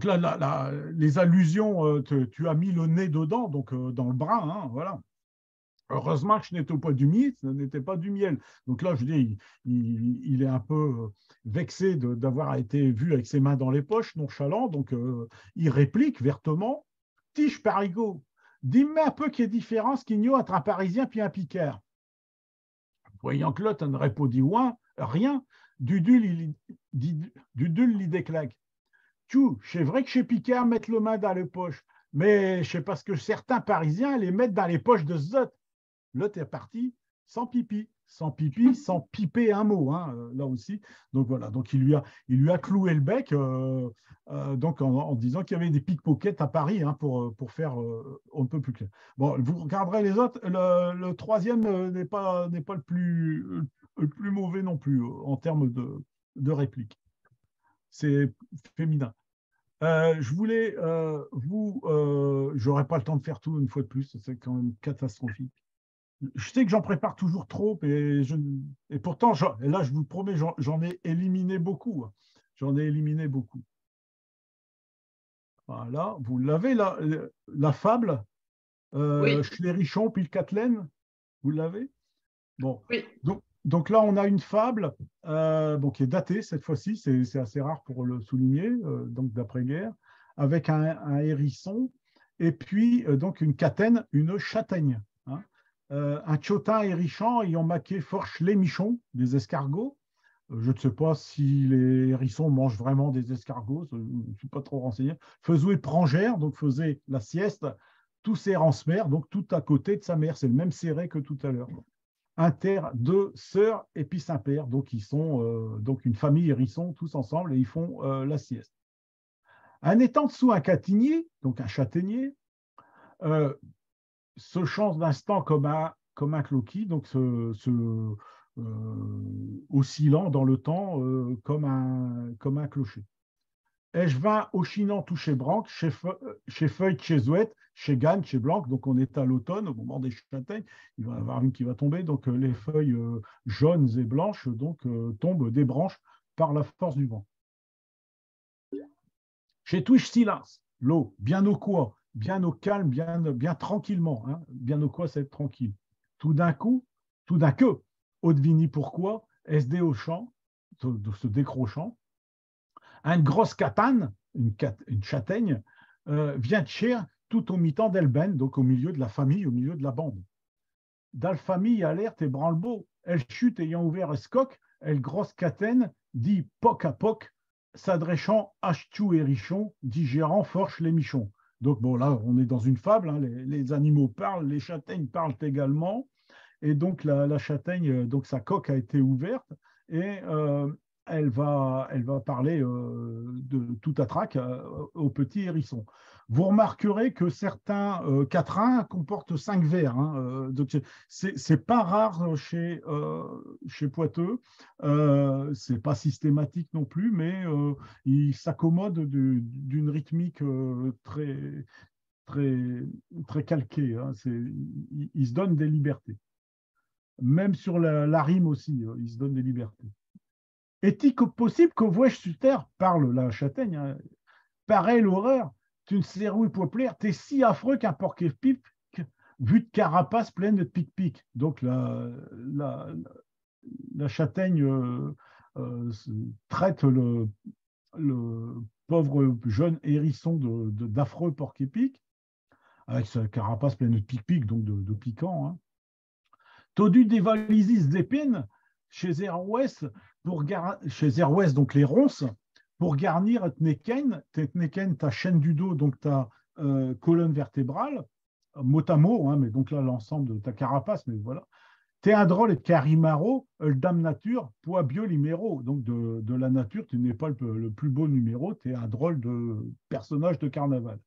là, les allusions, tu as mis le nez dedans, donc dans le bras, hein, voilà. Heureusement que je n'étais pas du miel, ce n'était pas du miel. Donc là, je dis, il est un peu vexé d'avoir été vu avec ses mains dans les poches, nonchalant. Donc il réplique vertement, Tige Parigot, dis-moi un peu qu'il y a différence qu'il y a entre un Parisien et un Picard. Voyant que l'autre ne répondit rien, Dudule lui déclaque. C'est vrai que chez Picard, mettre le main dans les poches, mais je sais parce que certains Parisiens les mettent dans les poches de Zot. L'autre est parti sans pipi, sans piper un mot, hein, là aussi. Donc voilà, donc il lui a cloué le bec donc en disant qu'il y avait des pickpockets à Paris hein, pour faire un peu plus clair. Bon, vous regarderez les autres. Le troisième n'est pas le plus mauvais non plus en termes de réplique. C'est féminin. Je voulais j'aurais pas le temps de faire tout une fois de plus, c'est quand même catastrophique. Je sais que j'en prépare toujours trop, et pourtant, là, je vous promets, j'en ai éliminé beaucoup. J'en ai éliminé beaucoup. Voilà, vous l'avez, la fable, Oui. Schleerichon puis le Catelaine, vous l'avez? Bon, Oui. donc là, on a une fable qui est datée cette fois-ci, c'est assez rare pour le souligner, donc d'après-guerre, avec un hérisson, et puis donc une catène, une châtaigne. Hein. Un tchotin hérissant ayant maqué forche les michons, des escargots. Je ne sais pas si les hérissons mangent vraiment des escargots, je ne suis pas trop renseigné. Faisait prangère, donc faisait la sieste, tous ses mer, donc tout à côté de sa mère. C'est le même serré que tout à l'heure. Inter, deux sœurs et puis Saint-Père, donc ils sont donc une famille hérisson tous ensemble et ils font la sieste. Un étant dessous un catinier, donc un châtaignier, se change d'instant comme un cloquis, donc oscillant dans le temps comme un clocher. Et je vais au Chinan toucher Branque, chez Feuille, chez Zouette, chez Gannes, chez Blanc, donc on est à l'automne, au moment des châtaignes, il va y avoir une qui va tomber, donc les feuilles jaunes et blanches donc, tombent des branches par la force du vent. Chez Twitch Silence, l'eau, bien au quoi, bien au calme, bien tranquillement, hein, bien au quoi, c'est être tranquille. Tout d'un que, Haute-Vigny, pourquoi, SD au champ, se décrochant, une grosse catane, une châtaigne, vient de cher tout au mi-temps d'Elben, donc au milieu de la famille, au milieu de la bande. Dans la famille, alerte et branle-beau, elle chute ayant ouvert escoc, elle grosse catène, dit poc à poc, s'adressant Achtou et Richon, digérant forche les michons. Donc bon, là, on est dans une fable, hein, les animaux parlent, les châtaignes parlent également, et donc la châtaigne, donc sa coque a été ouverte, et elle va parler de tout à trac au petit hérisson. Vous remarquerez que certains quatrains comportent 5 vers. Hein, c'est pas rare chez Poiteux. C'est pas systématique non plus, mais il s'accommode d'une rythmique très, très, très calquée. Hein, il se donne des libertés. Même sur la rime aussi, il se donne des libertés. Est-il possible que vois-je sur terre, parle la châtaigne, hein, pareil l'horreur, tu ne sais où pour plaire, t'es si affreux qu'un porc-épic vue de carapace pleine de pic-pic. Donc la châtaigne traite le pauvre jeune hérisson d'affreux porc-épic, avec sa carapace pleine de pic-pic, donc de piquants. Hein. Todu dévalisis d'épines chez Airwest, donc les ronces, pour garnir Tneken, ta chaîne du dos, donc ta colonne vertébrale, mot à mot, hein, mais donc là, l'ensemble de ta carapace, mais voilà. T'es un drôle et carimaro, le dame nature, poids bio numéro. Donc de la nature, tu n'es pas le plus beau numéro, tu es un drôle de personnage de carnaval.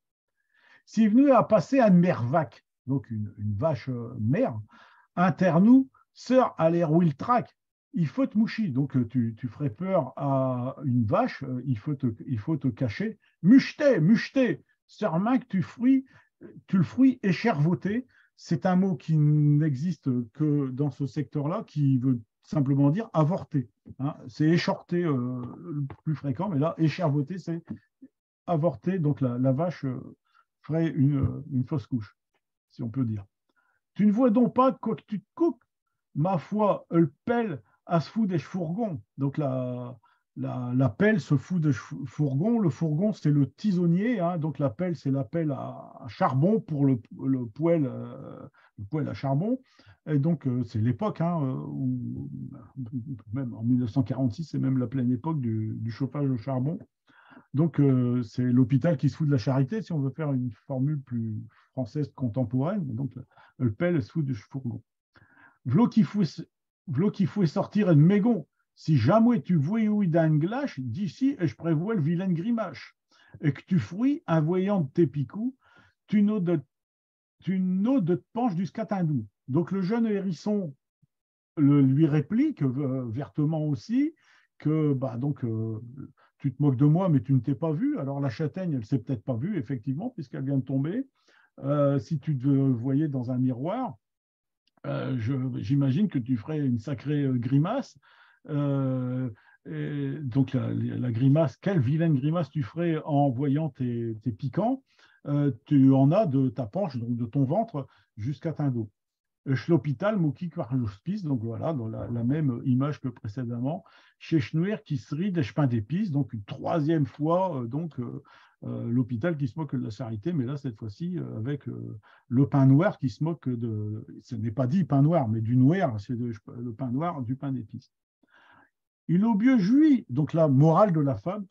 Si venu à passer à une mervac, donc une vache mère, internou, sœur à l'air Wiltrack, il faut te moucher. Donc tu ferais peur à une vache, il faut te cacher. Mucheté, sœur main que tu le fruit échervoté. C'est un mot qui n'existe que dans ce secteur-là, qui veut simplement dire avorter. Hein. C'est échorté le plus fréquent, mais là, échervoter, c'est avorter. Donc la vache ferait une fausse couche, si on peut dire. Tu ne vois donc pas quoi que tu te coupes, ma foi, le pelle à se foutre des fourgons. Donc la pelle se fout de fourgon. Le fourgon, c'est le tisonnier. Hein, donc la pelle, c'est la pelle à charbon pour le poêle à charbon. Et donc, c'est l'époque, hein, où, même en 1946, c'est même la pleine époque du chauffage au charbon. Donc, c'est l'hôpital qui se fout de la charité, si on veut faire une formule plus française contemporaine. Donc, le pelle se fout du fourgon. V'là qu'il faut sortir une mégon. Si jamais tu voyouilles d'un glache, d'ici, et je prévois le vilain grimache, et que tu fruis, un voyant de tes picous, tu n'os de te penche du scatindou. Donc le jeune hérisson lui réplique vertement aussi que tu te moques de moi, mais tu ne t'es pas vu. Alors la châtaigne, elle ne s'est peut-être pas vue, effectivement, puisqu'elle vient de tomber. Si tu te voyais dans un miroir, j'imagine que tu ferais une sacrée grimace. Donc la grimace, quelle vilaine grimace tu ferais en voyant tes piquants. Tu en as de ta panche, donc de ton ventre, jusqu'à ton dos. L'hôpital, Moki Quarlospice, donc voilà, dans la même image que précédemment, chez Schnouer qui se rit des chepins d'épices, donc une troisième fois, l'hôpital qui se moque de la charité, mais là, cette fois-ci, avec le pain noir qui se moque ce n'est pas dit pain noir, mais du noir, c'est le pain noir du pain d'épices. Il au bieu jui, donc la morale de la femme,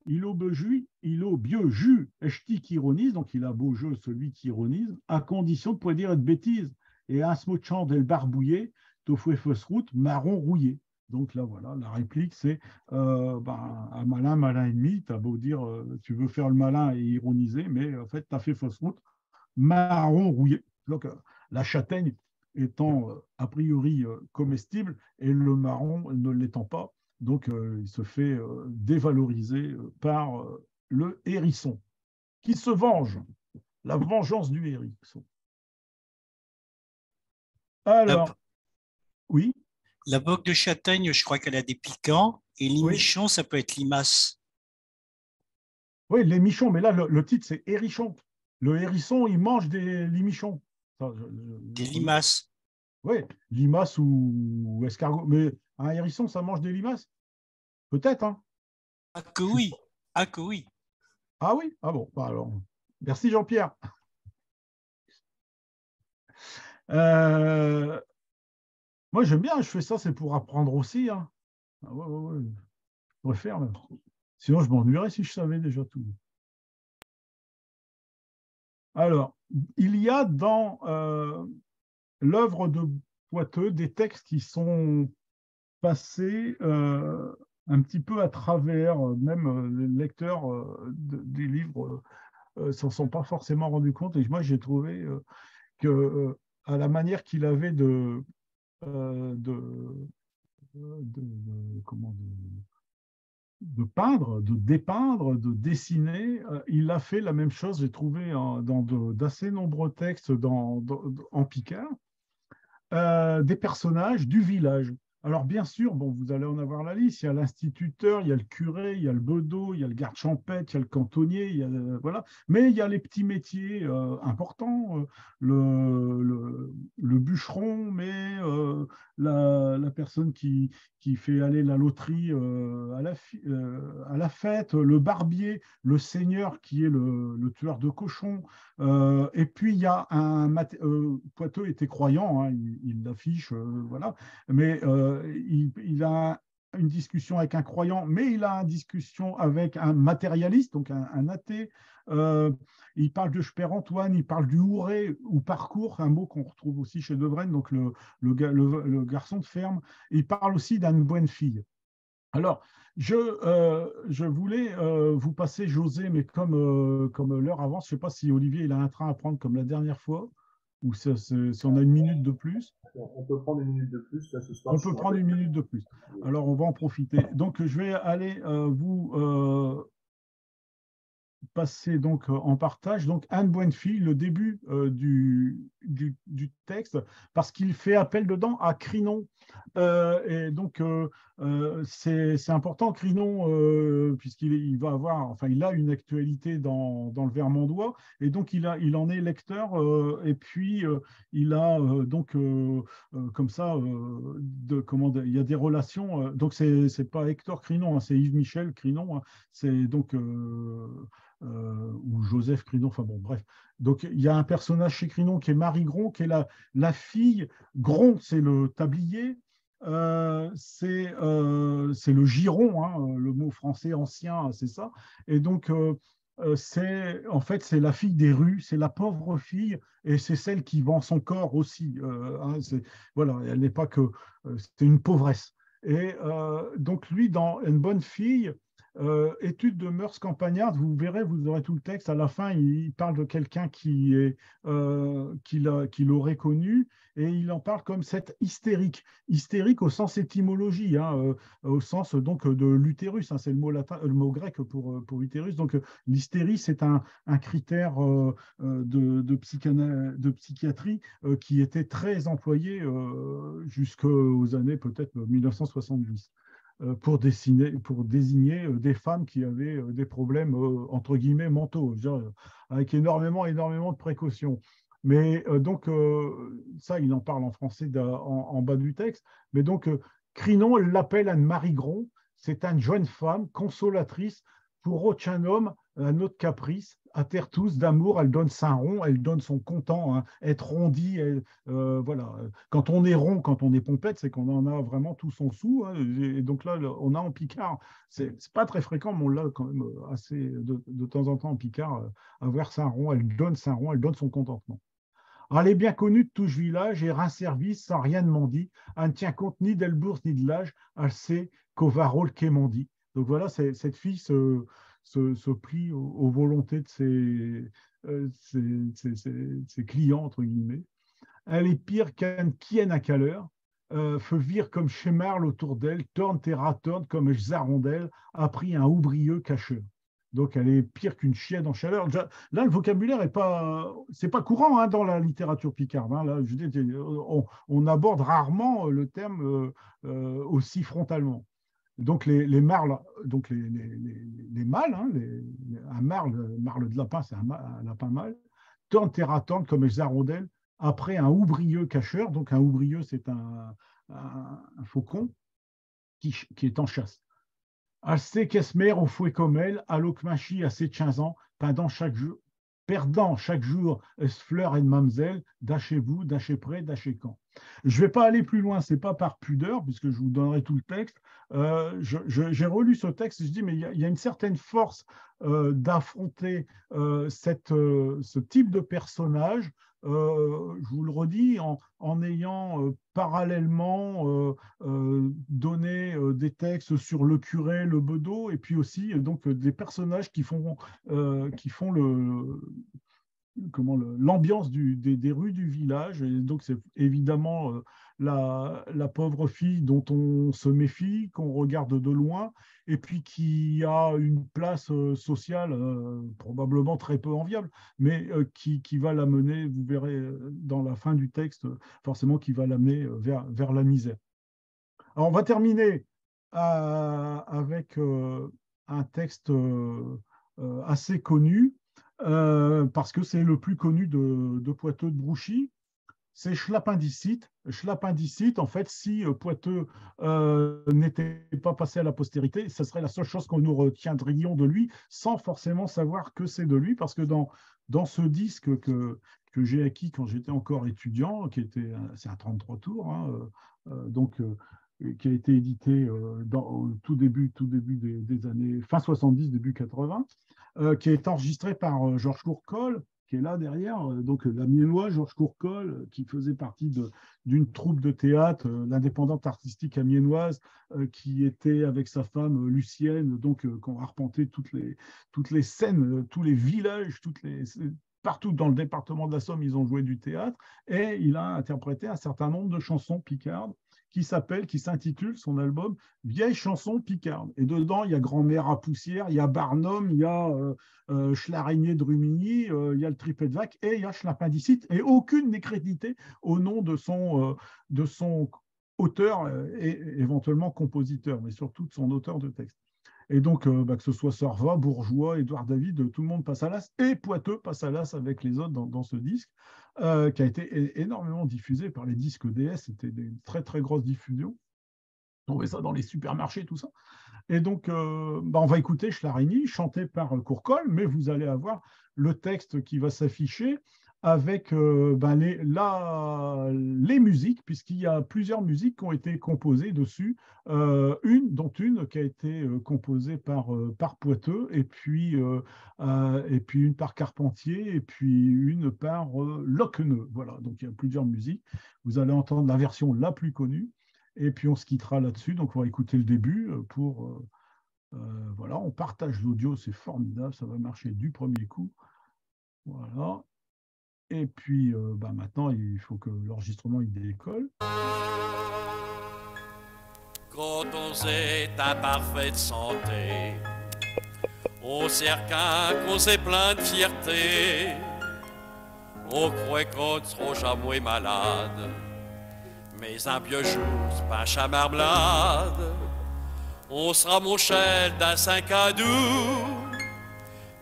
il au bieu jus, echti qui ironise, donc il a beau jeu celui qui ironise, à condition de pouvoir dire une bêtise. Et un smotchant del barbouillé, tofoué fausse route, marron rouillé. Donc là, voilà, la réplique, c'est un malin ennemi. Tu as beau dire, tu veux faire le malin et ironiser, mais en fait, tu as fait fausse route, marron rouillé. Donc, la châtaigne étant a priori comestible et le marron ne l'étant pas. Donc, il se fait dévaloriser par le hérisson, qui se venge. La vengeance du hérisson. Alors, oui. La boque de châtaigne, je crois qu'elle a des piquants. Et l'imichon, ça peut être limace. Oui, les michons, mais là, le titre, c'est hérisson. Le hérisson, il mange des limichons. Des limaces. Oui, limaces ou escargots. Mais un hérisson, ça mange des limaces? Peut-être, hein. Ah que oui. Ah que oui. Ah oui? Ah bon, alors, merci Jean-Pierre. Moi, j'aime bien, je fais ça, c'est pour apprendre aussi. Hein. Ah ouais. Je pourrais faire même. Sinon, je m'ennuierais si je savais déjà tout. Alors, il y a dans l'œuvre de Poiteux des textes qui sont passés un petit peu à travers, même les lecteurs des livres s'en sont pas forcément rendus compte. Et moi, j'ai trouvé que à la manière qu'il avait de peindre, de dépeindre, de dessiner, il a fait la même chose, j'ai trouvé dans d'assez nombreux textes en Picard, des personnages du village. Alors, bien sûr, bon, vous allez en avoir la liste. Il y a l'instituteur, il y a le curé, il y a le bedeau, il y a le garde champêtre, il y a le cantonnier, il y a, voilà. Mais il y a les petits métiers importants, le bûcheron, mais la personne qui fait aller la loterie à la fête, le barbier, le seigneur qui est le tueur de cochons. Et puis, il y a Poitou était croyant, hein, il l'affiche, voilà, mais il a une discussion avec un croyant, mais il a une discussion avec un matérialiste, donc un athée. Il parle de Sper-Antoine, il parle du houret ou parcours, un mot qu'on retrouve aussi chez De Vraine, donc le garçon de ferme. Il parle aussi d'une bonne fille. Alors, je voulais vous passer José, mais comme l'heure avance, je ne sais pas si Olivier il a un train à prendre comme la dernière fois, ou si on a une minute de plus. On peut prendre une minute de plus, là, ce soir. On peut prendre une minute de plus. Alors, on va en profiter. Donc, je vais aller vous passer donc en partage. Donc, Anne Buenfil, le début du texte, parce qu'il fait appel dedans à Crinon. Et donc, c'est important, Crinon, puisqu'il va avoir, enfin, il a une actualité dans le Vermandois, et donc il en est lecteur, et puis il a donc, comme ça, il y a des relations. Donc, c'est pas Hector Crinon, hein, c'est Yves Michel Crinon, hein, c'est donc. Ou Joseph Crinon, enfin bon, bref. Donc, il y a un personnage chez Crinon qui est Marie Gron, qui est la fille. Gron, c'est le tablier, c'est le giron, hein, le mot français ancien, c'est ça. Et donc, en fait, c'est la fille des rues, c'est la pauvre fille, et c'est celle qui vend son corps aussi. Hein, voilà, elle n'est pas que. C'est une pauvresse. Et donc, lui, dans Une bonne fille, étude de mœurs campagnardes, vous verrez, vous aurez tout le texte. À la fin, il parle de quelqu'un qui l'aurait connu, et il en parle comme cette hystérique. Hystérique au sens étymologie, hein, au sens donc de l'utérus, hein, c'est le mot grec pour utérus. Donc l'hystérie, c'est un critère de psychiatrie qui était très employé jusqu'aux années peut-être 1970. Pour désigner des femmes qui avaient des problèmes, entre guillemets, mentaux, avec énormément de précautions. Mais donc, ça, il en parle en français en bas du texte. Mais donc, Crinon l'appelle Anne-Marie Gron. C'est une jeune femme consolatrice pour aucun homme, un autre caprice. À terre tous d'amour, elle donne sein rond, elle donne son content, hein, être rondi. Voilà. Quand on est rond, quand on est pompette, c'est qu'on en a vraiment tout son sou. Hein, et donc là, on a en Picard, c'est pas très fréquent, mais on l'a quand même assez de temps en temps en Picard, avoir sein rond, elle donne son contentement. Elle est bien connue de tout ce village et rend service sans rien demander. Elle ne tient compte ni d'Elbourse ni de l'âge. Elle sait qu'au Varol qu'est mandi. Donc voilà, cette fille se plie aux volontés de ses clients, entre guillemets. Elle est pire qu'un kien à caleur. Fait vire comme chemarle autour d'elle, torne terra torne comme zarondelle, a pris un oubrieux cacheur. Donc, elle est pire qu'une chienne en chaleur. Là, le vocabulaire c'est pas courant, hein, dans la littérature picarde. Hein. Là, je dis, on aborde rarement le terme aussi frontalement. Donc, les marles, donc les mâles, hein, un marle de lapin, c'est un lapin mâle, torne terra torne comme les zarondelles, après un oubrieux cacheur. Donc, un oubrieux, c'est un faucon qui est en chasse. Elle sait qu'Esmer au fouet comme elle, à l'Okmachi à ses 15 ans, perdant chaque jour, fleur et de mamzelle, d'achez-vous, d'achez-près, d'achez-quand. Je ne vais pas aller plus loin, ce n'est pas par pudeur, puisque je vous donnerai tout le texte. J'ai relu ce texte, je dis, mais il y a une certaine force d'affronter ce type de personnage. Je vous le redis, en ayant parallèlement donné des textes sur le curé, le bedeau, et puis aussi donc des personnages qui font l'ambiance des rues du village. Et donc, c'est évidemment la pauvre fille dont on se méfie, qu'on regarde de loin, et puis qui a une place sociale probablement très peu enviable, mais qui va l'amener, vous verrez dans la fin du texte, forcément qui va l'amener vers la misère. Alors, on va terminer avec un texte assez connu, parce que c'est le plus connu de Poiteux de Brouchy. C'est Schlapindicite. Schlapindicite, en fait, si Poiteux n'était pas passé à la postérité, ce serait la seule chose qu'on nous retiendrions de lui, sans forcément savoir que c'est de lui, parce que dans ce disque que j'ai acquis quand j'étais encore étudiant, c'est un 33 tours, hein, qui a été édité au tout début des années fin 70, début 80, qui est enregistré par Georges Courcol, qui est là derrière, donc l'Amiénois Georges Courcol, qui faisait partie d'une troupe de théâtre, l'indépendante artistique amiénoise, qui était avec sa femme Lucienne, donc qu'on arpentait toutes les scènes, tous les villages, partout dans le département de la Somme, ils ont joué du théâtre, et il a interprété un certain nombre de chansons picardes qui s'intitule son album Vieilles chansons picardes. Et dedans, il y a Grand-mère à poussière, il y a Barnum, il y a Schlarigné de Rumigny, il y a le Tripet de Vac et il y a Schlapindicite. Et aucune n'est créditée au nom de son auteur et éventuellement compositeur, mais surtout de son auteur de texte. Et donc, que ce soit Sorva, Bourgeois, Édouard David, tout le monde passe à l'as, et Poiteux passe à l'as avec les autres dans ce disque, qui a été énormément diffusé par les disques DS. C'était des très, très grosses diffusions. On trouvait ça dans les supermarchés, tout ça. Et donc, on va écouter Schlarigny, chanté par Courcol, mais vous allez avoir le texte qui va s'afficher avec les musiques, puisqu'il y a plusieurs musiques qui ont été composées dessus, dont une qui a été composée par Poiteux, et puis une par Carpentier, et puis une par Locqueneux. Voilà, donc il y a plusieurs musiques. Vous allez entendre la version la plus connue, et puis on se quittera là-dessus. Donc on va écouter le début pour... voilà, on partage l'audio, c'est formidable, ça va marcher du premier coup. Voilà. Et puis maintenant, il faut que l'enregistrement il décolle. Quand on est à parfaite santé, on certain qu'on s'est plein de fierté, on croit qu'on ne sera jamais malade, mais un vieux jour, c'est pas cha marmelade, on sera mon chel d'un 5 à 12,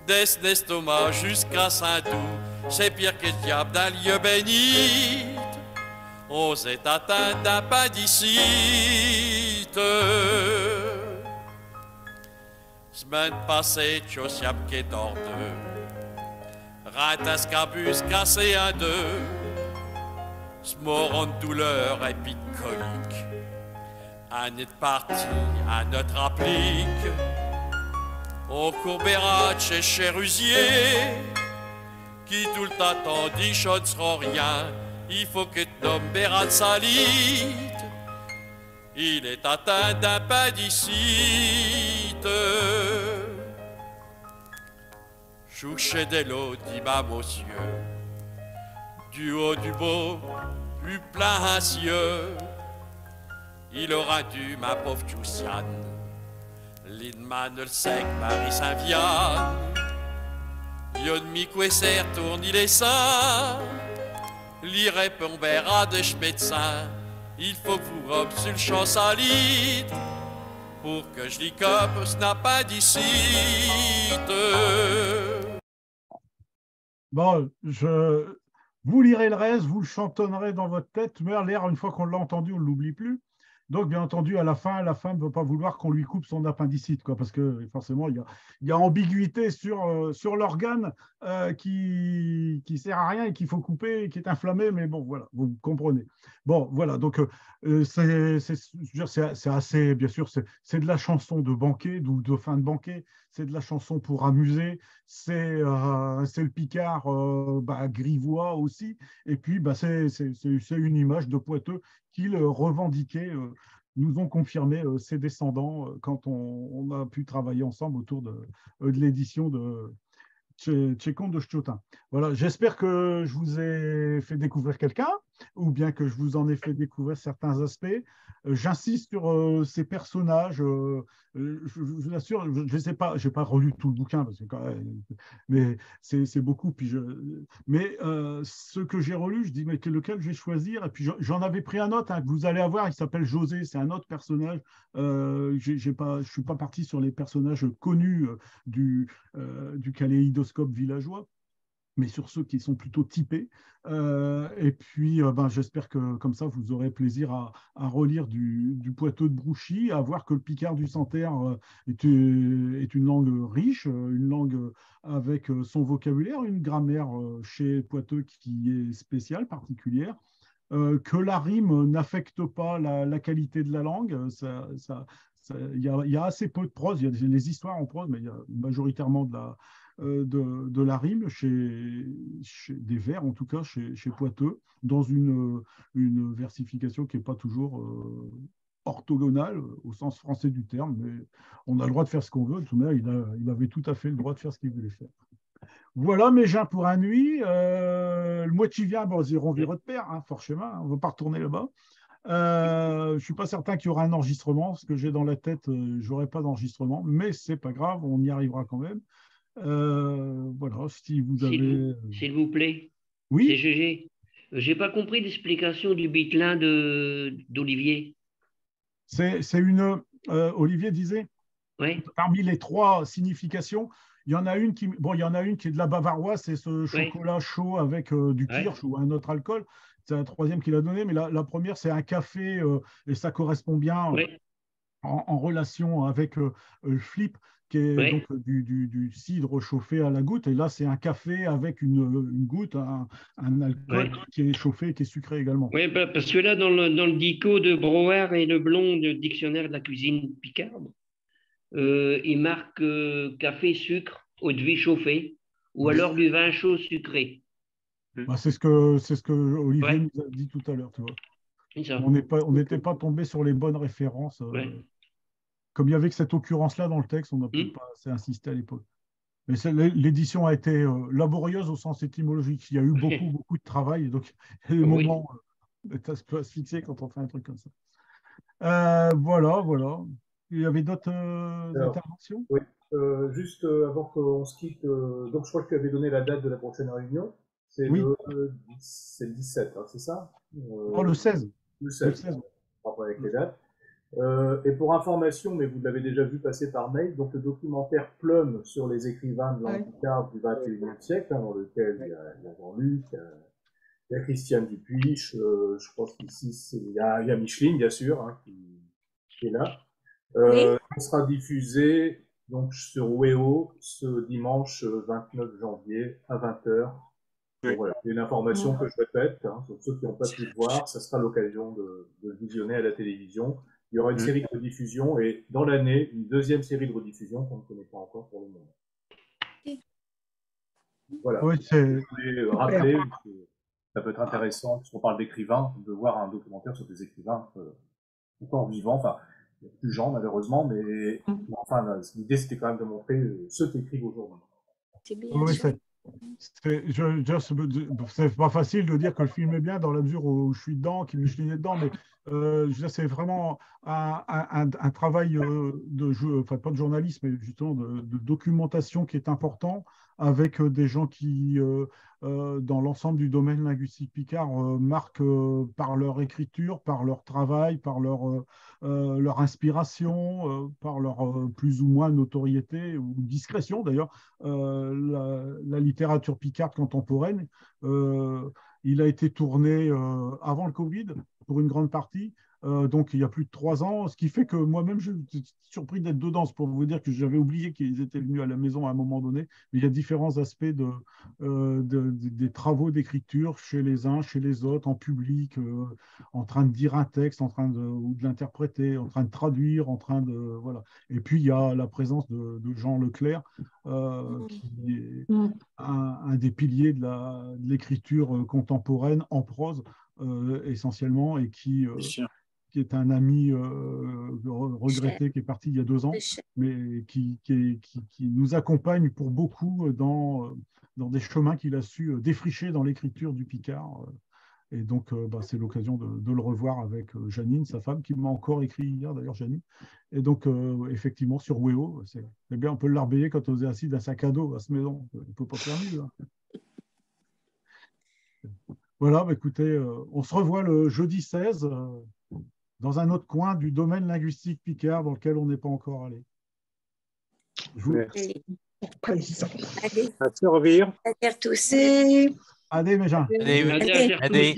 d'estomac jusqu'à Saint-Doux. C'est pire que le diable d'un lieu béni. On s'est atteint d'appendicite. Semaine passée, Tchosiap qui est hors d'eux. Ratascabus cassé à deux. Smoron de douleur et puis de colique. Un est parti à notre applique. Au courbera chez Cherusier. Qui tout le temps t'en dit, je ne sera rien, il faut que tu nommes Bérat Salite, il est atteint d'appendicite. Chouché de l'eau, dit ma monsieur, du haut du beau, du plein cieux, il aura dû, ma pauvre Tchoussiane, l'Inman le sec, Marie Saint-Vianne. Yon mi queser tourni les seins, l'y répondra de médecin. Il faut que vous robe sur le champ salide pour que je l'y cope, ce n'a pas d'ici. Bon, vous lirez le reste, vous le chantonnerez dans votre tête, mais l'air, une fois qu'on l'a entendu, on ne l'oublie plus. Donc, bien entendu, à la fin ne veut pas vouloir qu'on lui coupe son appendicite, quoi, parce que forcément, il y a ambiguïté sur l'organe qui sert à rien et qu'il faut couper, qui est inflammé, mais bon, voilà, vous comprenez. Bon, voilà, donc c'est assez, bien sûr, c'est de la chanson de banquet, de fin de banquet, c'est de la chanson pour amuser, c'est le Picard grivois aussi, et puis c'est une image de Poiteux qu'il revendiquait, nous ont confirmé ses descendants quand on a pu travailler ensemble autour de l'édition de Tchécon de Stchotin. Voilà, j'espère que je vous ai fait découvrir quelqu'un. ou bien que je vous en ai fait découvrir certains aspects. J'insiste sur ces personnages. Je vous assure, je ne sais pas, je n'ai pas relu tout le bouquin, parce que quand même, mais c'est beaucoup. Mais ce que j'ai relu, je dis, mais lequel je vais choisir? Et puis j'en avais pris un autre, hein, que vous allez avoir, il s'appelle José, c'est un autre personnage. Je ne suis pas parti sur les personnages connus du kaléidoscope villageois, mais sur ceux qui sont plutôt typés. Et puis, j'espère que comme ça, vous aurez plaisir à relire du Poitou de Brouchy, à voir que le Picard du Santerre est une langue riche, une langue avec son vocabulaire, une grammaire chez Poitou qui est spéciale, particulière. Que la rime n'affecte pas la qualité de la langue. Il y a assez peu de prose, il y a les histoires en prose, mais il y a majoritairement de la rime, des vers en tout cas, chez Poiteux, dans une versification qui n'est pas toujours orthogonale au sens français du terme, mais on a le droit de faire ce qu'on veut. Tout de même, il avait tout à fait le droit de faire ce qu'il voulait faire. Voilà mes gens pour un nuit. Le mois qui vient, ils iront virer de pair, hein, forcément, on ne va pas retourner là-bas. Je ne suis pas certain qu'il y aura un enregistrement, ce que j'ai dans la tête, je n'aurai pas d'enregistrement, mais ce n'est pas grave, on y arrivera quand même. Voilà, si vous avez... S'il vous plaît, oui, c'est GG. Je n'ai pas compris l'explication du bitlin d'Olivier. C'est Olivier disait, ouais. Parmi les trois significations, il y en a une qui est de la bavaroise, c'est ce chocolat chaud avec du kirsch ou un autre alcool. C'est la troisième qu'il a donné, mais la première, c'est un café, et ça correspond bien en relation avec le flip, qui est donc du cidre chauffé à la goutte. Et là, c'est un café avec une goutte, un alcool qui est chauffé et qui est sucré également. Oui, parce que là, dans le dico de Brouwer et le Blond du dictionnaire de la cuisine picarde, il marque café, sucre, eau de vie chauffée, ou alors du vin chaud sucré. C'est ce que Olivier nous a dit tout à l'heure, tu vois. On n'était pas tombé sur les bonnes références. Comme il y avait que cette occurrence-là dans le texte, on n'a peut-être pas assez insisté à l'époque. Mais l'édition a été laborieuse au sens étymologique. Il y a eu beaucoup de travail. Et donc, il y a des moments où ça peut se fixer quand on fait un truc comme ça. Voilà. Il y avait d'autres interventions? Oui, juste avant qu'on se quitte, donc je crois que tu avais donné la date de la prochaine réunion. C'est le 17, hein, c'est ça? Le 16. Le 16. Avec les dates. Et pour information, mais vous l'avez déjà vu passer par mail, donc le documentaire Plum sur les écrivains de langue picarde du XXIe siècle, hein, dans lequel il y a Jean-Luc, il y a Christiane Dupuis, je pense qu'ici il y a Micheline, bien sûr, hein, qui est là. Il sera diffusé donc sur WEO ce dimanche 29 janvier à 20h. Donc, voilà, c'est une information que je répète, hein, sur ceux qui n'ont pas pu le voir, ça sera l'occasion de le visionner à la télévision. Il y aura une série de rediffusions et dans l'année, une deuxième série de rediffusions qu'on ne connaît pas encore pour le moment. Voilà. Oui, je voulais rappeler que ça peut être intéressant, puisqu'on parle d'écrivains, de voir un documentaire sur des écrivains encore vivants, enfin, il y a plus de gens malheureusement, mais enfin, l'idée c'était quand même de montrer ceux qui écrivent aujourd'hui. C'est pas facile de dire que le film est bien dans la mesure où je suis dedans, qu'il Micheline est dedans, mais c'est vraiment un travail de jeu, enfin pas de journalisme, mais justement de documentation qui est important, avec des gens qui, dans l'ensemble du domaine linguistique picard, marquent par leur écriture, par leur travail, par leur inspiration, par leur plus ou moins notoriété ou discrétion d'ailleurs. La littérature picarde contemporaine, il a été tourné avant le Covid pour une grande partie. Donc il y a plus de 3 ans, ce qui fait que moi-même je suis surpris d'être dedans, c'est pour vous dire que j'avais oublié qu'ils étaient venus à la maison à un moment donné, mais il y a différents aspects des travaux d'écriture chez les uns, chez les autres, en public, en train de dire un texte, ou de l'interpréter, en train de traduire, voilà. Et puis il y a la présence de Jean Leclerc, qui est un des piliers de l'écriture contemporaine en prose, essentiellement, et qui est un ami regretté qui est parti il y a 2 ans, mais qui nous accompagne pour beaucoup dans des chemins qu'il a su défricher dans l'écriture du Picard. Et donc, c'est l'occasion de le revoir avec Janine, sa femme, qui m'a encore écrit hier, d'ailleurs, Janine. Et donc, effectivement, sur Weo, c'est bien, on peut l'arbéiller quand on est assis dans sac à dos à cette maison. On ne peut pas faire mieux. Hein. Voilà, écoutez, on se revoit le jeudi 16 dans un autre coin du domaine linguistique Picard dans lequel on n'est pas encore allé. Merci. Allez. À se revoir. À tous. Allez, mes gens. Allez.